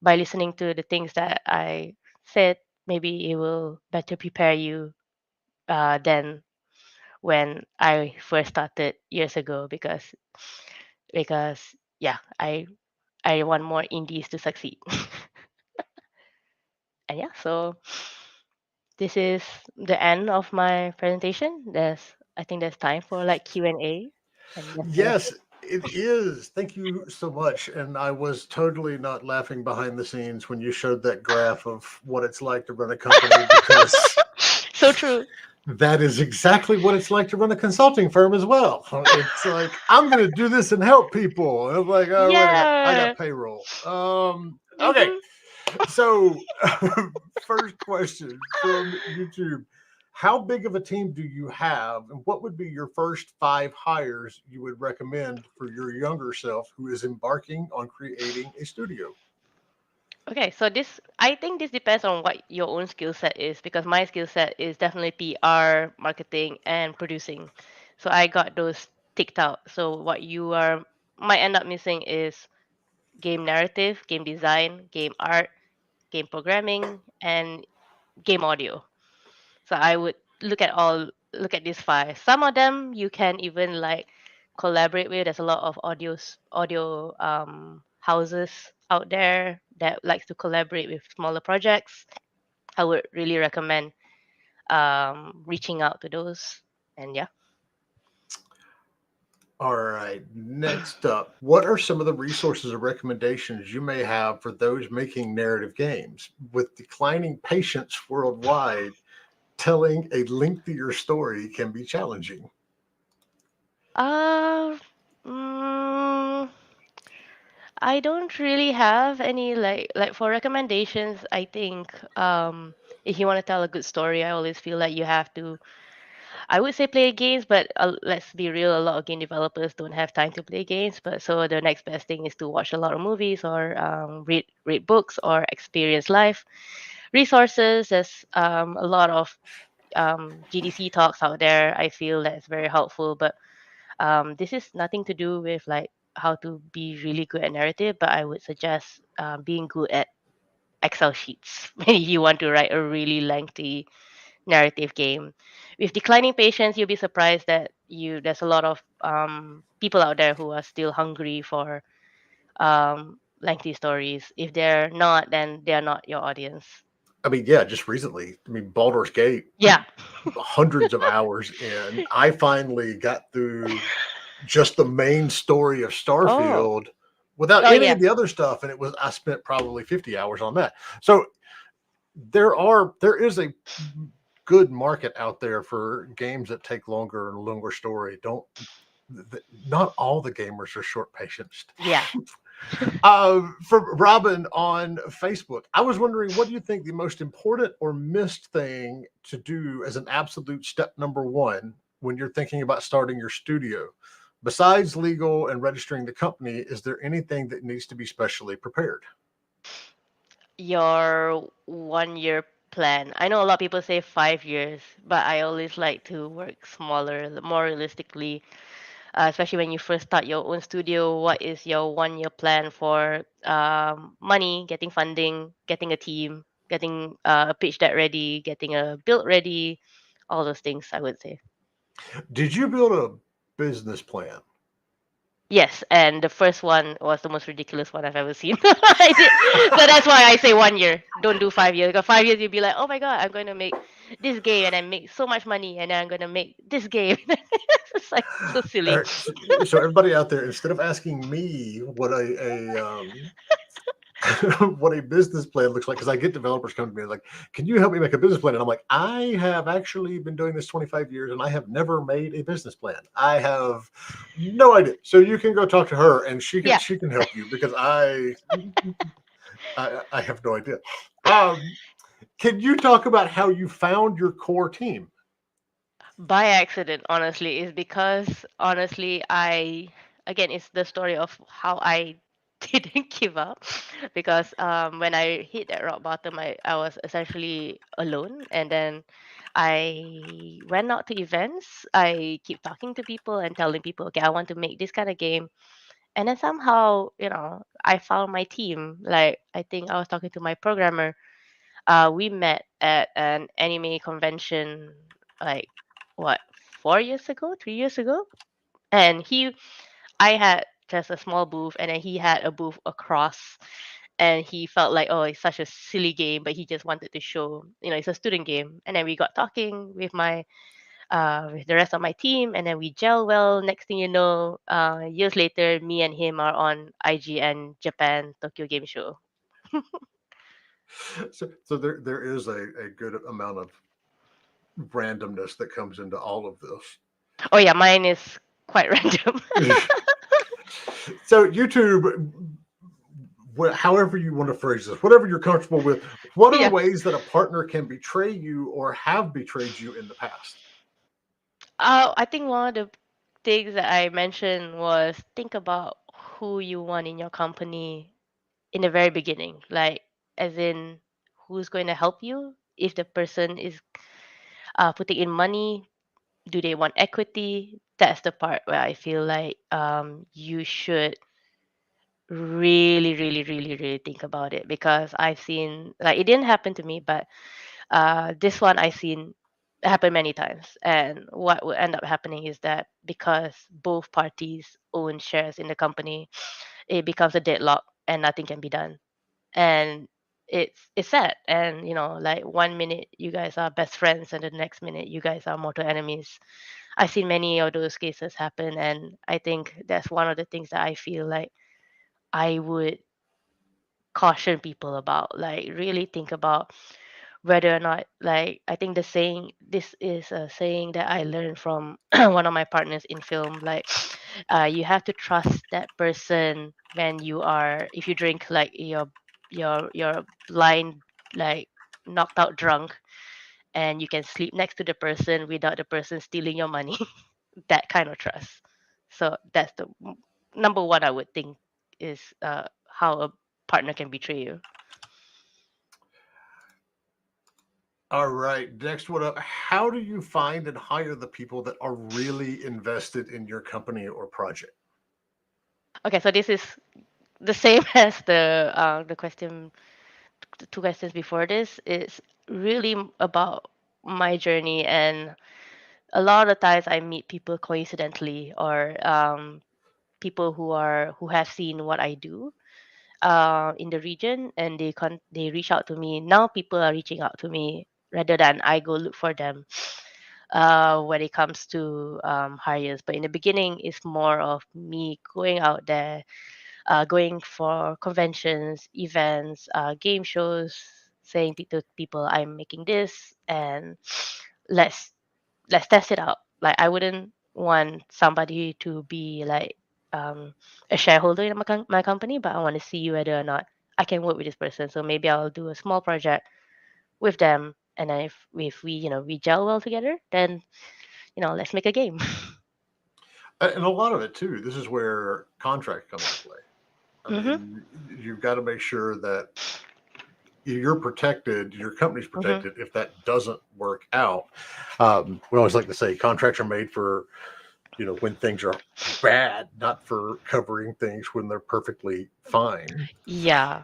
by listening to the things that I said, maybe it will better prepare you than when I first started years ago, because yeah, I want more indies to succeed. And yeah, so this is the end of my presentation. I think there's time for like Q&A, and that's Yes, perfect. it is. Thank you so much. And I was totally not laughing behind the scenes when you showed that graph of what it's like to run a company, because So true. that is exactly what it's like to run a consulting firm as well. It's like, I'm going to do this and help people. And I'm like, oh, wait, I got Yeah. payroll. Okay. Hmm. So, first question from YouTube. How big of a team do you have, and what would be your first 5 hires you would recommend for your younger self who is embarking on creating a studio? Okay, so I think this depends on what your own skill set is, because my skill set is definitely PR, marketing, and producing. So I got those ticked out. So what you are might end up missing is game narrative, game design, game art, game programming, and game audio. So I would look at these five. Some of them you can even like collaborate with. There's a lot of audio houses out there that likes to collaborate with smaller projects. I would really recommend reaching out to those. And yeah. All right, next up, what are some of the resources or recommendations you may have for those making narrative games? With declining patience worldwide, telling a lengthier story can be challenging. Uh, mm, I don't really have any like for recommendations. I think if you want to tell a good story, I always feel like you have to. I would say play games, but let's be real, a lot of game developers don't have time to play games. But so the next best thing is to watch a lot of movies, or read books, or experience life resources. There's a lot of GDC talks out there. I feel that's very helpful. But this is nothing to do with like how to be really good at narrative, but I would suggest being good at Excel sheets when you want to write a really lengthy narrative game. With declining patience, you'll be surprised that you there's a lot of people out there who are still hungry for lengthy stories. If they're not, then they're not your audience. I mean, yeah, just recently. I mean, Baldur's Gate, Yeah. hundreds of hours in. I finally got through just the main story of Oh. Starfield without Oh any yeah. of the other stuff, and I spent probably 50 hours on that. So there is a good market out there for games that take longer and longer story. Don't Not all the gamers are short patience. Yeah. For Robin on Facebook, I was wondering, what do you think the most important or missed thing to do as an absolute step number one when you're thinking about starting your studio? Besides legal and registering the company, is there anything that needs to be specially prepared? Your 1 year plan. I know a lot of people say 5 years, but I always like to work smaller, more realistically. Especially when you first start your own studio, what is your 1 year plan for money, getting funding, getting a team, getting a pitch deck ready, getting a build ready, all those things, I would say. Did you build a business plan? Yes, and the first one was the most ridiculous one I've ever seen. I did, so that's why I say 1 year. Don't do 5 years. Because 5 years you'll be like, oh my god, I'm going to make this game and I make so much money, and then I'm going to make this game. It's like so All silly. right, so everybody out there, instead of asking me what what a business plan looks like, because I get developers come to me like, can you help me make a business plan? And I'm like, I have actually been doing this 25 years and I have never made a business plan. I have no idea. So you can go talk to her and Yeah. she can help you, because I have no idea. Um, can you talk about how you found your core team? By accident, honestly, is because honestly, again, it's the story of how I didn't give up. Because when I hit that rock bottom, I was essentially alone, and then I went out to events. I keep talking to people and telling people, okay, I want to make this kind of game. And then somehow, I found my team. Like, I think I was talking to my programmer. We met at an anime convention, like, what, 4 years ago, 3 years ago. And I had just a small booth, and then he had a booth across. And he felt like, oh, it's such a silly game, but he just wanted to show, it's a student game. And then we got talking with the rest of my team, and then we gel well. Next thing you know, years later, me and him are on IGN Japan Tokyo Game Show. So there is a good amount of randomness that comes into all of Oh yeah, mine is quite random. this. So YouTube, however you want to phrase this, whatever you're comfortable with, what are Yeah. ways that a partner can betray you or have betrayed you in the past? I think one of the things that I mentioned was think about who you want in your company in the very beginning. Like, as in, who's going to help you? If the person is putting in money, do they want equity? That's the part where I feel like you should really, really, really, really think about it, because I've seen, like, it didn't happen to me, but this one I've seen happen many times. And what will end up happening is that because both parties own shares in the company, it becomes a deadlock and nothing can be done. And it's sad. And like, 1 minute you guys are best friends, and the next minute you guys are mortal enemies. I've seen many of those cases happen, and I think that's one of the things that I feel like I would caution people about. Like, really think about whether or not, like, I think this is a saying that I learned from one of my partners in film. Like, you have to trust that person when if you drink, like, your blind, like, knocked out drunk, and you can sleep next to the person without the person stealing your money. That kind of trust. So that's the number one I would think is how a partner can betray you. All right, next one up. How do you find and hire the people that are really invested in your company or project? Okay, so this is the same as the question, the two questions before this. Is really about my journey and a lot of times I meet people coincidentally, or people who have seen what I do in the region, and they reach out to me. Now people are reaching out to me rather than I go look for them when it comes to hires. But in the beginning, it's more of me going out there, going for conventions, events, game shows, saying to people, I'm making this, and let's let's test it out. Like I wouldn't want somebody to be like um, a shareholder in my company, but I want to see whether or not I can work with this person. So maybe I'll do a small project with them, and then if we we gel well together, then let's make a game. And a lot of it too. This is where contract come into play. I Mhm. mean, you've got to make sure that you're protected, your company's Mhm. protected if that doesn't work out. We always like to say contracts are made for, when things are bad, not for covering things when they're perfectly fine. Yeah.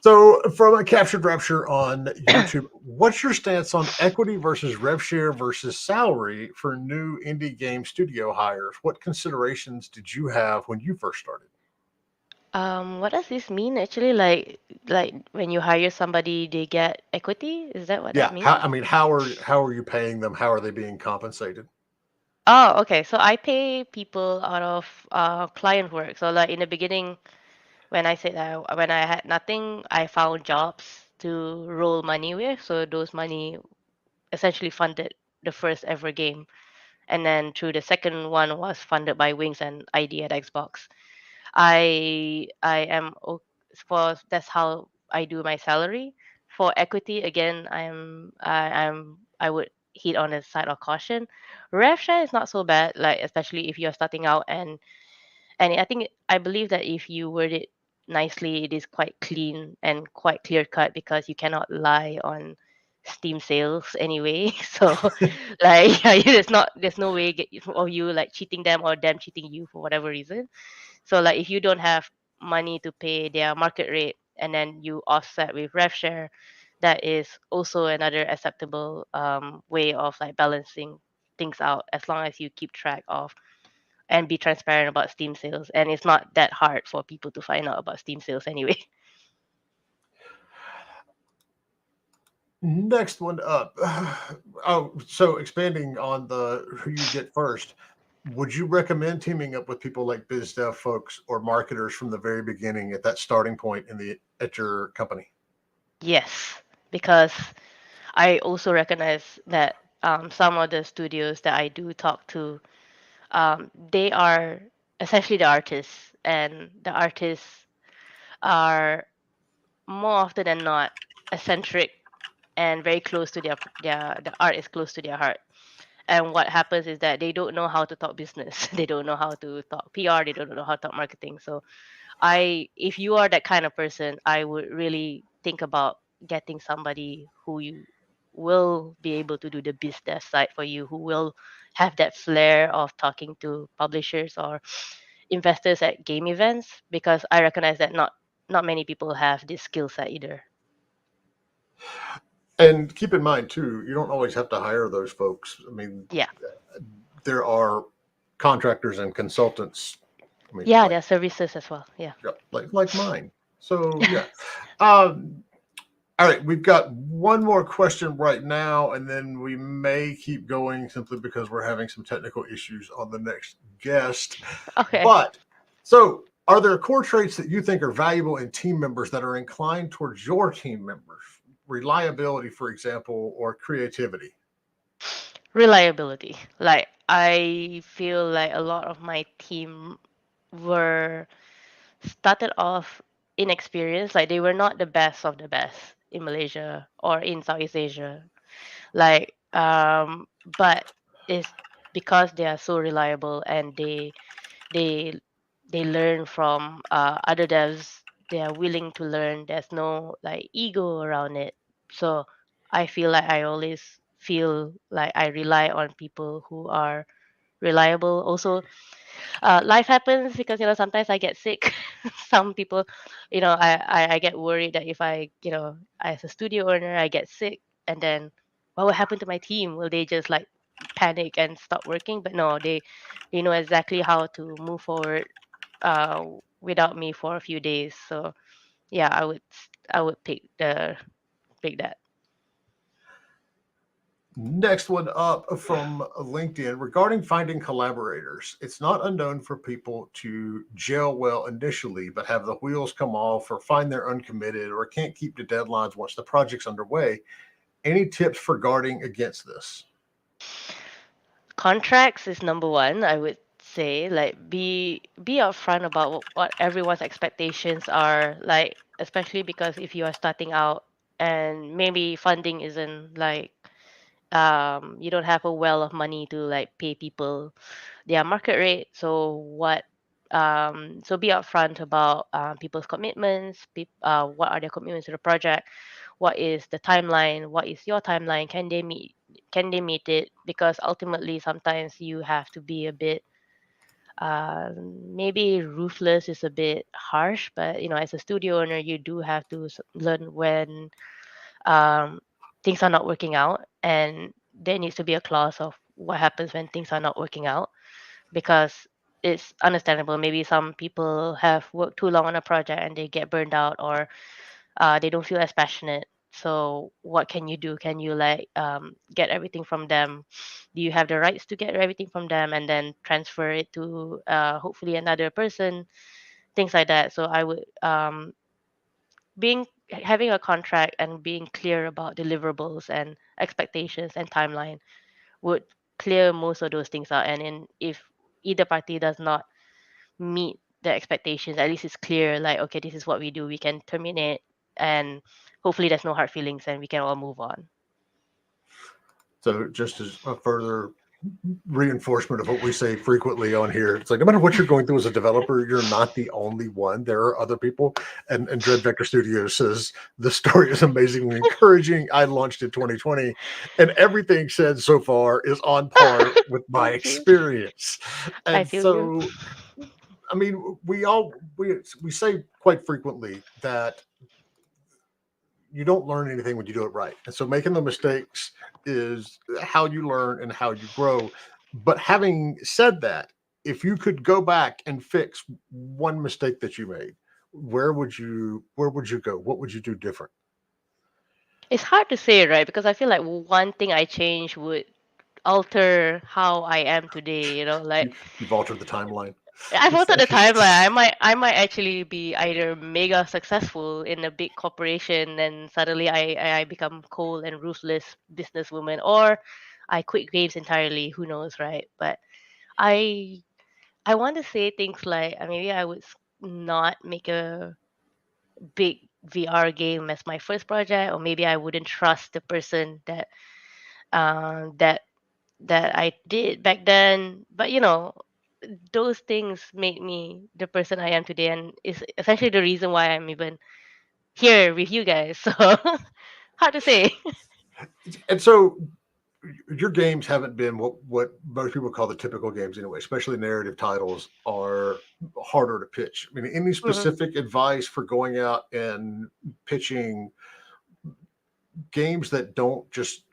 So, from a Captured Rapture on YouTube, what's your stance on equity versus rev share versus salary for new indie game studio hires? What considerations did you have when you first started? What does this mean actually? Like when you hire somebody, they get equity? Is that what that Yeah, how, means? I mean, how are you paying them? How are they being compensated? Oh, okay. So I pay people out of client work. So like in the beginning, when I said that when I had nothing, I found jobs to roll money with. So those money essentially funded the first ever game. And then through the second one was funded by Wings and ID at Xbox. I am for that's how I do my salary. For equity, again, I would hit on the side of caution. Rev share is not so bad, like especially if you're starting out, and I believe that if you word it nicely, it is quite clean and quite clear cut because you cannot lie on Steam sales anyway. So like yeah, there's no way of you like cheating them or them cheating you for whatever reason. So like if you don't have money to pay their market rate and then you offset with rev share, that is also another acceptable way of like balancing things out as long as you keep track of and be transparent about Steam sales. And it's not that hard for people to find out about Steam sales anyway. Next one up. Oh, so expanding on the who you get first, would you recommend teaming up with people like biz dev folks or marketers from the very beginning at that starting point at your company? Yes, because I also recognize that some of the studios that I do talk to, they are essentially the artists, and the artists are more often than not eccentric and very close to their the art is close to their heart. And what happens is that they don't know how to talk business. They don't know how to talk PR. They don't know how to talk marketing. So if you are that kind of person, I would really think about getting somebody who you will be able to do the business side for you, who will have that flair of talking to publishers or investors at game events, because I recognize that not many people have this skill set either. And keep in mind too, you don't always have to hire those folks. I mean, Yeah. there are contractors and consultants. I mean, Yeah, like there are services as well. Yeah. like mine. So yeah. Um, all right, we've got one more question right now, and then we may keep going simply because we're having some technical issues on the next guest. Okay. But so, are there core traits that you think are valuable in team members that are inclined towards your team members? Reliability, for example, or creativity? Reliability. Like I feel like a lot of my team were started off inexperienced. Like they were not the best of the best in Malaysia or in Southeast Asia. Like but it's because they are so reliable and they they learn from other devs. They are willing to learn. There's no like ego around it. So I feel like I always feel like I rely on people who are reliable. Also, life happens because sometimes I get sick. Some people, I get worried that if I as a studio owner I get sick, and then what will happen to my team? Will they just like panic and stop working. But no, they know exactly how to move forward uh, without me for a few days. So yeah, I would pick that. Next one up from LinkedIn regarding finding collaborators. It's not unknown for people to gel well initially, but have the wheels come off or find they're uncommitted or can't keep the deadlines once the project's underway. Any tips for guarding against this? Contracts is number one, I would say. Like be upfront about what everyone's expectations are, like especially because if you are starting out and maybe funding isn't like you don't have a well of money to like pay people their market rate. So so be upfront about people's commitments, what are their commitments to the project, what is the timeline, what is your timeline, can they meet it, because ultimately sometimes you have to be a bit maybe ruthless is a bit harsh, but as a studio owner you do have to learn when um, things are not working out, and there needs to be a clause of what happens when things are not working out, because it's understandable. Maybe some people have worked too long on a project and they get burned out, or they don't feel as passionate. So what can you do? Can you like get everything from them? Do you have the rights to get everything from them and then transfer it to hopefully another person? Things like that. So I would being having a contract and being clear about deliverables and expectations and timeline would clear most of those things out. And if either party does not meet the expectations, at least it's clear, like, okay, this is what we do, we can terminate, and hopefully there's no hard feelings and we can all move on. So, just as a further reinforcement of what we say frequently on here, it's like no matter what you're going through as a developer, you're not the only one. There are other people. And Dread Vector Studios says the story is amazingly encouraging. I launched in 2020, and everything said so far is on par with my Thank you. experience. I And feel you. so, I mean, we say quite frequently that you don't learn anything when you do it right. And so making the mistakes is how you learn and how you grow. But having said that, if you could go back and fix one mistake that you made, where would you go? What would you do different? It's hard to say, right? Because I feel like one thing I change would alter how I am today, like You've altered the timeline. I've altered the timeline. I might actually be either mega successful in a big corporation and suddenly I become cold and ruthless businesswoman, or I quit games entirely. Who knows, right? But I I want to say things like maybe I would not make a big VR game as my first project, or maybe I wouldn't trust the person that I did back then. But those things made me the person I am today, and is essentially the reason why I'm even here with you guys. So hard to say. And so your games haven't been what most people call the typical games anyway, especially narrative titles are harder to pitch. I mean, any Mhm. specific advice for going out and pitching games that don't just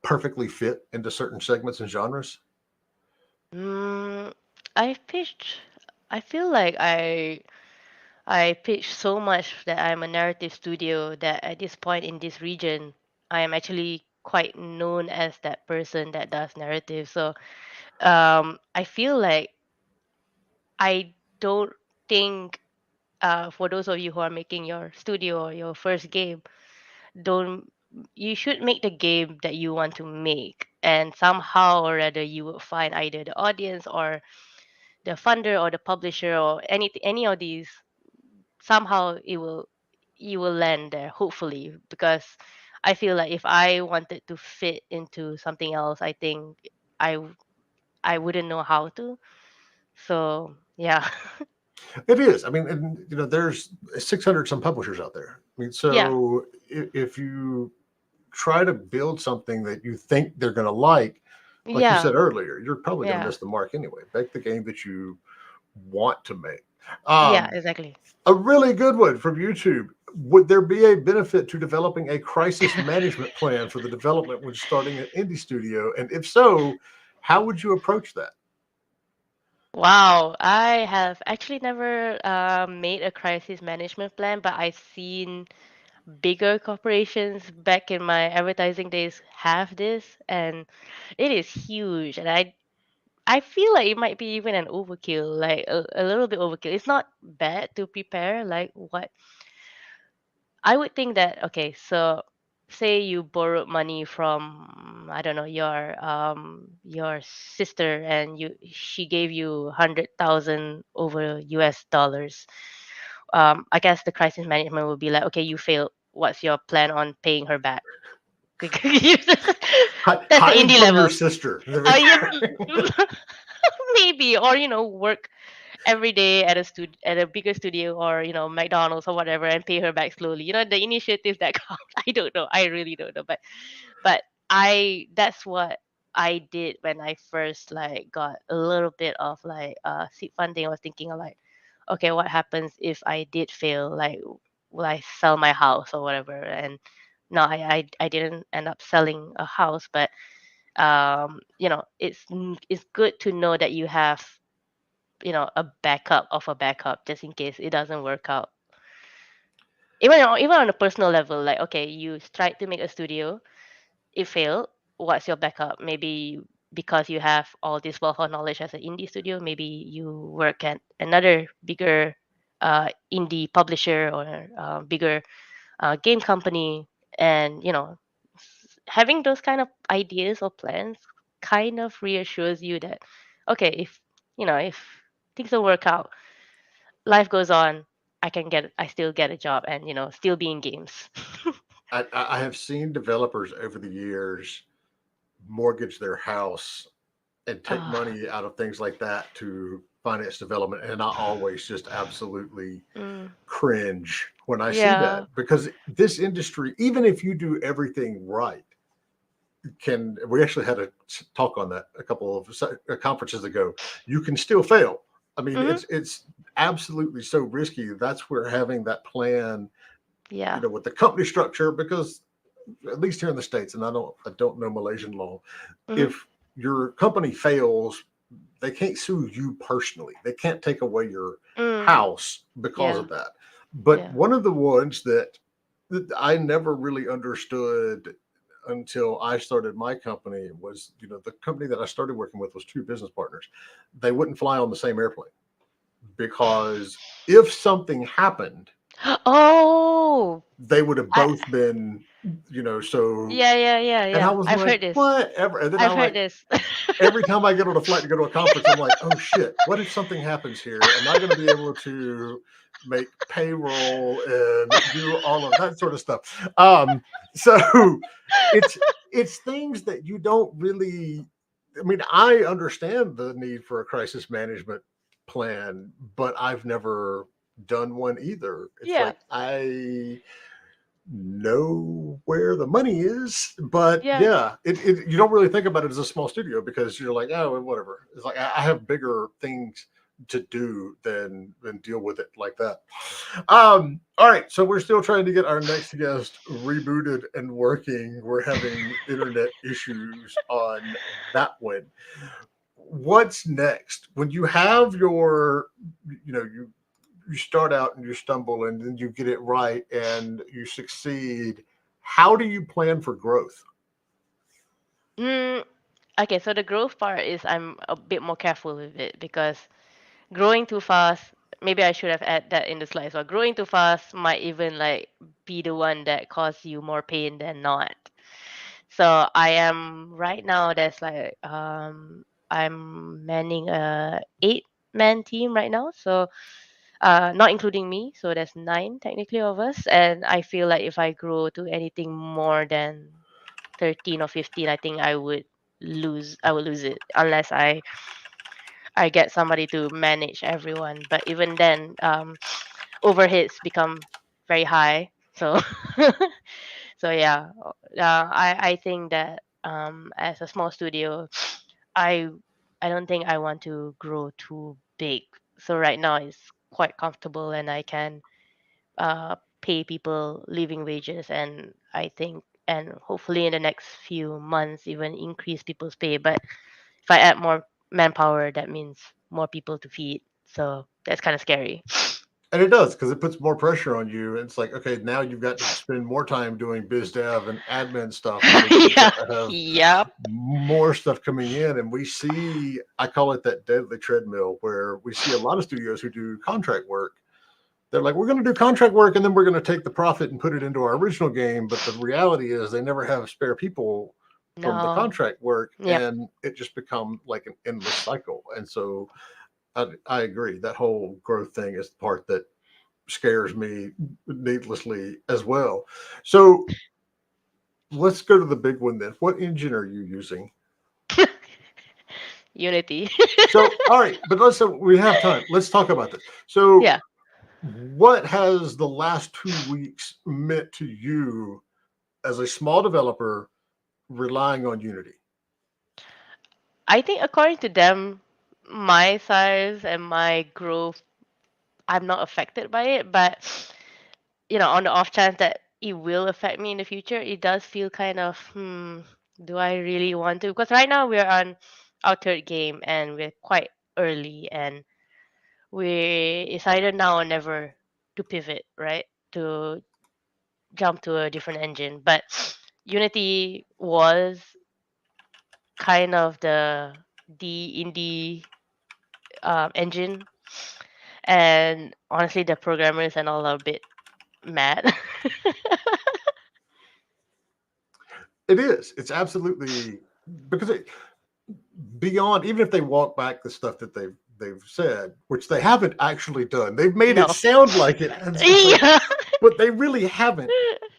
perfectly fit into certain segments and genres? Mm, I pitched. I feel like I pitch so much that I'm a narrative studio that at this point in this region, I am actually quite known as that person that does narrative. So I feel like I don't think for those of you who are making your studio or your first game, don't you should make the game that you want to make, and somehow or other you will find either the audience or the funder or the publisher or any of these. Somehow it will you will land there, hopefully, because I feel like if I wanted to fit into something else, I think I w- I wouldn't know how to. So yeah. It is. I mean, and there's 600 some publishers out there. I mean, Yeah. so if you try to build something that you think they're going to like you Yeah. said earlier, you're probably going to Yeah. miss the mark anyway. Make the game that you want to make. Yeah, Um, exactly. a really good one from YouTube. would there be a benefit to developing a crisis management plan for the development when starting an indie studio? And if so, how would you approach that? Wow, I have actually never made a crisis management plan, but I've seen bigger corporations back in my advertising days have this, and it is huge. And I feel like it might be even an overkill, like a little bit overkill. It's not bad to prepare, like what I would think that, okay, so say you borrowed money from, I don't know, your sister, and you she gave you 100,000 over US dollars. I guess the crisis management would be like, okay, you failed. What's your plan on paying her back? That's the Hiding indie from your level. sister. Oh yeah, maybe, or work every day at at a bigger studio, or McDonald's or whatever, and pay her back slowly. The initiative that count. I don't know. I really don't know. But I that's what I did when I first like got a little bit of like seed funding. I was thinking of like, okay, what happens if I did fail? Like, will I sell my house or whatever? And no, I didn't end up selling a house, but it's good to know that you have a backup of a backup just in case it doesn't work out. Even on a personal level, like, okay, you tried to make a studio, it failed. What's your backup? Maybe because you have all this wealth of knowledge as an indie studio, maybe you work at another bigger indie publisher, or bigger game company, and having those kind of ideas or plans kind of reassures you that, okay, if things don't work out, life goes on. I still get a job, and still be in games. I have seen developers over the years mortgage their house and take Ah, money out of things like that to finance development. And I always just absolutely mm, cringe when I see that yeah. because this industry, even if you do everything right, can we actually had a talk on that a couple of conferences ago. You can still fail. I mean, Hmm. it's absolutely so risky. That's where having that plan, Yeah. with the company structure, because at least here in the states, and I don't know Malaysian law. Hmm. If your company fails, they can't sue you personally. They can't take away your Mm, house because yeah. of that. But Yeah. one of the ones that I never really understood until I started my company was, the company that I started working with was two business partners. They wouldn't fly on the same airplane because if something happened, Oh, they would have I both been, so, yeah, yeah, yeah, and I yeah. was I've like, heard this. whatever. And then I I've heard like, this. every time I get on a flight to go to a conference, I'm like, oh shit, what if something happens here? Am I going to be able to make payroll and do all of that sort of stuff? So it's it's things that you don't really. I mean, I understand the need for a crisis management plan, but I've never done one either. It's Yeah. like I know where the money is, but Yeah. yeah, you don't really think about it as a small studio because you're like, oh, whatever. It's like I have bigger things to do than deal with it like that. All right, so we're still trying to get our next guest rebooted and working. We're having internet issues on that one. What's next when you have you start out and you stumble and then you get it right and you succeed. How do you plan for growth? Mm, okay, so the growth part is I'm a bit more careful with it, because growing too fast, maybe I should have added that in the slides. But growing too fast might even like be the one that cause you more pain than not. So I am right now. There's like I'm manning a 8-man team right now. So not including me. So there's 9 technically of us, and I feel like if I grow to anything more than 13 or 15, I think I would lose it unless I get somebody to manage everyone. But even then, overheads become very high. So, so yeah, I think that as a small studio, I I don't think I want to grow too big. So right now it's quite comfortable, and I can pay people living wages, and I think, and hopefully in the next few months even increase people's pay. But if I add more manpower, that means more people to feed. So that's kind of scary. And it does, because it puts more pressure on you. It's like, okay, now you've got to spend more time doing biz dev and admin stuff because you've Yeah. got to have Yep. more stuff coming in. And we see, I call it that deadly treadmill, where we see a lot of studios who do contract work. They're like, we're going to do contract work and then we're going to take the profit and put it into our original game. But the reality is they never have spare people from the No. contract work, Yep. and it just becomes like an endless cycle. And so I agree. That whole growth thing is the part that scares me needlessly as well. So let's go to the big one then. What engine are you using? Unity. So, all right, but we have time. Let's talk about this. So, Yeah. what has the last 2 weeks meant to you as a small developer relying on Unity? I think according to them, my size and my growth, I'm not affected by it. But on the off chance that it will affect me in the future, it does feel kind of, do I really want to? Because right now we're on our third game and we're quite early, and it's either now or never to pivot, right? To jump to a different engine. But Unity was kind of the indie engine, and honestly, the programmers and all are a bit mad. It is. It's absolutely, because beyond, even if they walk back the stuff that they've said, which they haven't actually done. They've made it No. sound like it, and it's like, Yeah. but they really haven't.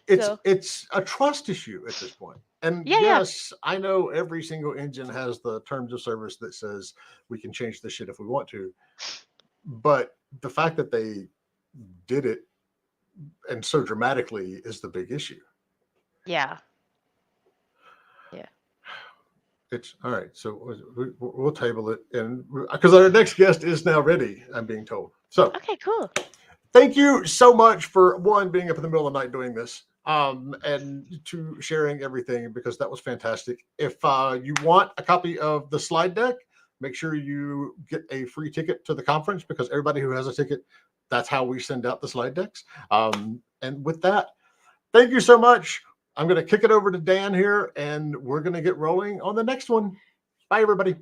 So It's a trust issue at this point. And yeah, yeah, yes, I know every single engine has the terms of service that says we can change this shit if we want to. But the fact that they did it and so dramatically is the big issue. yeah, yeah. It's all right. So we'll table it, and because our next guest is now ready, I'm being told. So Okay, cool. thank you so much for being up in the middle of the night doing this, and to sharing everything, because that was fantastic. If you want a copy of the slide deck, make sure you get a free ticket to the conference, because everybody who has a ticket, that's how we send out the slide decks. And with that, thank you so much. I'm going to kick it over to Dan here, and we're going to get rolling on the next one. Bye, everybody.